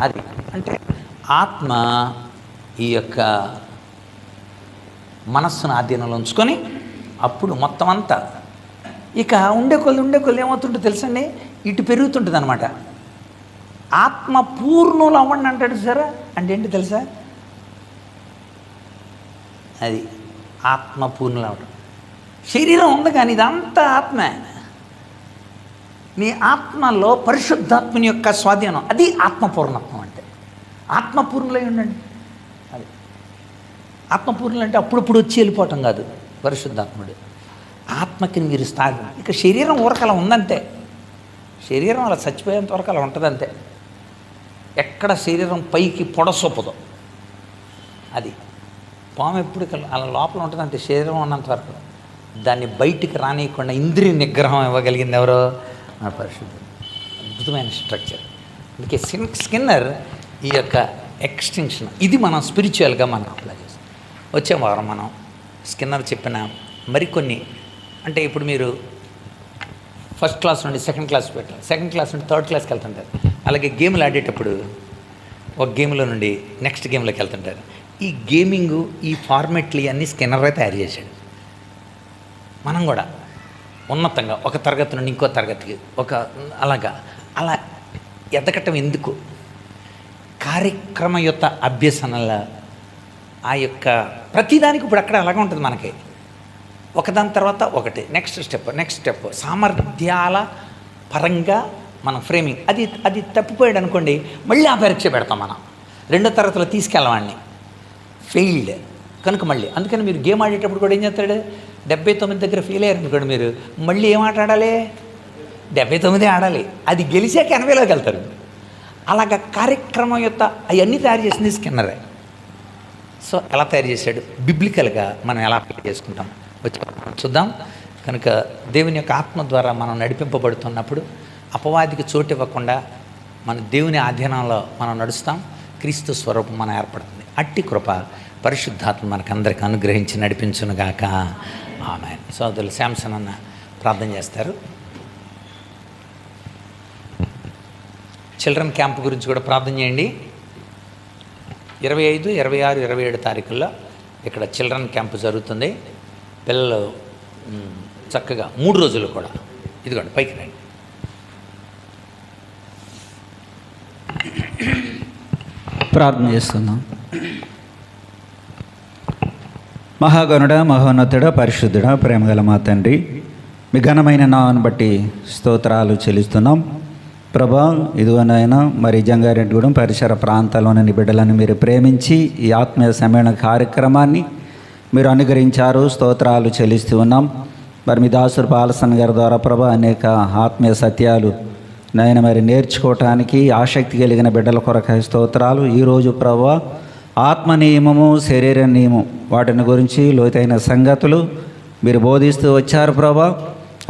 అది అంటే ఆత్మ ఈ యొక్క మనస్సును ఆధీనంలో ఉంచుకొని అప్పుడు మొత్తం అంతా ఇక ఉండే కొద్ది ఏమవుతుంటుందో తెలుసండి, ఇటు పెరుగుతుంటుంది అనమాట. ఆత్మ పూర్ణులు అవ్వండి అంటాడు సరే. అంటే ఏంటి తెలుసా? అది ఆత్మ పూర్ణులు అవ్వడం. శరీరం ఉంది కానీ ఇదంతా ఆత్మే. నీ ఆత్మలో పరిశుద్ధాత్మని యొక్క స్వాధీనం, అది ఆత్మపూర్ణత్వం అంటే. ఆత్మపూర్ణులై ఉండండి. అది ఆత్మపూర్ణులు అంటే అప్పుడప్పుడు వచ్చి వెళ్ళిపోవటం కాదు. పరిశుద్ధాత్ముడు ఆత్మకి మీరు స్థానం. ఇక శరీరం ఊరకలా ఉందంతే. శరీరం అలా చచ్చిపోయేంత వరకు అలా ఉంటుందంతే. ఎక్కడ శరీరం పైకి పొడసొప్పదు. అది పాము ఎప్పుడు అలా లోపల ఉంటుందంటే శరీరం ఉన్నంత వరకు. దాన్ని బయటికి రానియకుండా ఇంద్రియ నిగ్రహం ఇవ్వగలిగింది ఎవరో? మన పరిశుద్ధుడు. అద్భుతమైన స్ట్రక్చర్. అందుకే స్కిన్నర్ ఈ యొక్క ఎక్స్టెన్షన్ ఇది మనం స్పిరిచువల్గా మనం అప్లై చేస్తాం. వచ్చే వారం మనం స్కిన్నర్ చెప్పిన మరికొన్ని, అంటే ఇప్పుడు మీరు ఫస్ట్ క్లాస్ నుండి సెకండ్ క్లాస్ పెట్టాలి, సెకండ్ క్లాస్ నుండి థర్డ్ క్లాస్కి వెళ్తుంటారు. అలాగే గేమ్లు ఆడేటప్పుడు ఒక గేమ్లో నుండి నెక్స్ట్ గేమ్లోకి వెళ్తుంటారు. ఈ గేమింగు, ఈ ఫార్మెట్లు అన్నీ స్కిన్నరే తయారు చేశాడు. మనం కూడా ఉన్నతంగా ఒక తరగతి నుండి ఇంకో తరగతికి అలా ఎదగటం ఎందుకు? కార్యక్రమయుత అభ్యసనల ఆ యొక్క ప్రతిదానికి ఇప్పుడు అక్కడ అలాగే ఉంటుంది మనకి. ఒకదాని తర్వాత ఒకటి, నెక్స్ట్ స్టెప్ సామర్థ్యాల పరంగా మనం ఫ్రేమింగ్. అది తప్పిపోయాడు అనుకోండి, మళ్ళీ ఆ పరీక్ష పెడతాం మనం. 2వ తరగతిలో తీసుకెళ్ళవాడిని, ఫెయిల్డ్ కనుక మళ్ళీ. అందుకని మీరు గేమ్ ఆడేటప్పుడు కూడా ఏం చేస్తాడు? 79 దగ్గర ఫెయిల్ అయ్యారు అనుకోండి, మీరు మళ్ళీ ఏం ఆట ఆడాలి? 79 ఆడాలి. అది గెలిచాక 80లోకి వెళ్తారు. అలాగ కార్యక్రమం యొక్క అవన్నీ తయారు చేసింది స్కిన్నరే. సో ఎలా తయారు చేశాడు? బిబ్లికల్గా మనం ఎలా అప్లై చేసుకుంటాం వచ్చి చూద్దాం. కనుక దేవుని యొక్క ఆత్మ ద్వారా మనం నడిపింపబడుతున్నప్పుడు అపవాదికి చోటు ఇవ్వకుండా మన దేవుని ఆధీనంలో మనం నడుస్తాం. క్రీస్తు స్వరూపం మనం ఏర్పడుతుంది. అట్టి కృప పరిశుద్ధాత్మ మనకందరికి అనుగ్రహించి నడిపించునుగాక. ఆమేన్. సోదరులు శాంసన్ అన్న ప్రార్థన చేస్తారు. చిల్డ్రన్ క్యాంప్ గురించి కూడా ప్రార్థన చేయండి. 25, 26, 27 తారీఖుల్లో ఇక్కడ చిల్డ్రన్ క్యాంప్ జరుగుతుంది. పిల్లలు చక్కగా 3 రోజులు కూడా ఇదిగోండి పైకి రండి. ప్రార్థన చేస్తున్నాం. మహాగణుడ, మహోన్నతుడ, పరిశుద్ధుడ, ప్రేమగల మా తండ్రి, మీ ఘనమైన నామను బట్టి స్తోత్రాలు చెల్లిస్తున్నాం. ప్రభా, ఇదిగోనైనా మరి జంగారెడ్డిగూడెం పరిసర ప్రాంతాల్లోని బిడ్డలను మీరు ప్రేమించి ఈ ఆత్మీయ సమ్మేళన కార్యక్రమాన్ని మీరు అనుగ్రహించారు. స్తోత్రాలు చెల్లిస్తూ ఉన్నాం. మరి మీ దాసుడు బాలసన్ గారి ద్వారా ప్రభా అనేక ఆత్మీయ సత్యాలు నాయన మరి నేర్చుకోవటానికి ఆసక్తి కలిగిన బిడ్డల కొరకై స్తోత్రాలు. ఈరోజు ప్రభా ఆత్మ నియమము, శరీర నియమం వాటిని గురించి లోతైన సంగతులు మీరు బోధిస్తూ వచ్చారు ప్రభా.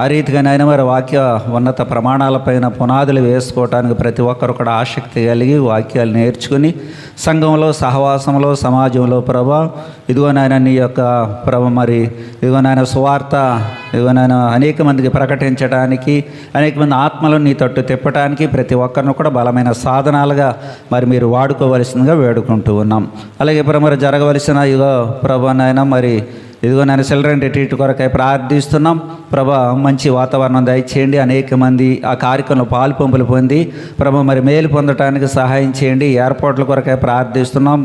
ఆ రీతిగా నాయన మరి వాక్య ఉన్నత ప్రమాణాలపైన పునాదులు వేసుకోవటానికి ప్రతి ఒక్కరు కూడా ఆసక్తి కలిగి వాక్యాలు నేర్చుకుని సంఘంలో, సహవాసంలో, సమాజంలో ప్రభా ఇదిగో నాయన నీ యొక్క మరి ఇదిగో నాయన సువార్త ఇదిగో నాయన అనేక మందికి ప్రకటించడానికి, అనేక మంది ఆత్మలను నీ తట్టు తిప్పడానికి ప్రతి ఒక్కరిని కూడా బలమైన సాధనాలుగా మరి మీరు వాడుకోవలసిందిగా వేడుకుంటూ ఉన్నాం. అలాగే మరి జరగవలసిన ఇదిగో ప్రభా నాయన మరి ఇదిగో నేను చిల్డ్రన్ రిట్రీట్ కొరకై ప్రార్థిస్తున్నాం. ప్రభా మంచి వాతావరణం దయచేయండి. అనేక మంది ఆ కార్యక్రమంలో పాలుపంపులు పొంది ప్రభా మరి మేలు పొందడానికి సహాయం చేయండి. ఏర్పాట్ల కొరకై ప్రార్థిస్తున్నాం,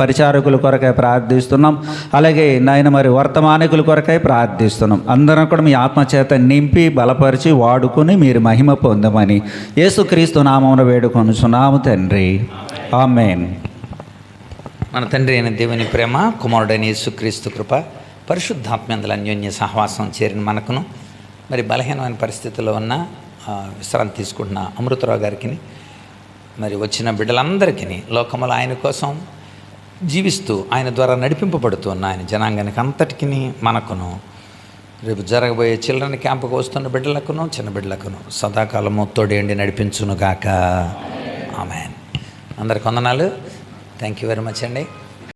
పరిచారకుల కొరకై ప్రార్థిస్తున్నాం, అలాగే నాయన మరి వర్తమానికుల కొరకై ప్రార్థిస్తున్నాం. అందరం కూడా మీ ఆత్మచేత నింపి బలపరిచి వాడుకుని మీరు మహిమ పొందమని యేసుక్రీస్తు నామమున వేడుకొనుచున్నాము తండ్రి, ఆమేన్. మన తండ్రి అయిన దేవుని ప్రేమ, కుమారుడైన యేసుక్రీస్తు కృప, పరిశుద్ధాత్మ్యందుల అన్యోన్య సహవాసం చేరిన మనకును మరి బలహీనమైన పరిస్థితుల్లో ఉన్న విశ్రాంతి తీసుకుంటున్న అమృతరావు గారికి, మరి వచ్చిన బిడ్డలందరికీ, లోకములో ఆయన కోసం జీవిస్తూ ఆయన ద్వారా నడిపింపబడుతూ ఉన్న ఆయన జనాంగానికి అంతటికి మనకును, రేపు జరగబోయే చిల్డ్రన్ క్యాంపుకు వస్తున్న బిడ్డలకును, చిన్న బిడ్డలకును సదాకాలము తోడేండి నడిపించునుగాక. ఆమేన్. అందరికి వందనాలు. థ్యాంక్ యూ వెరీ మచ్ అండి.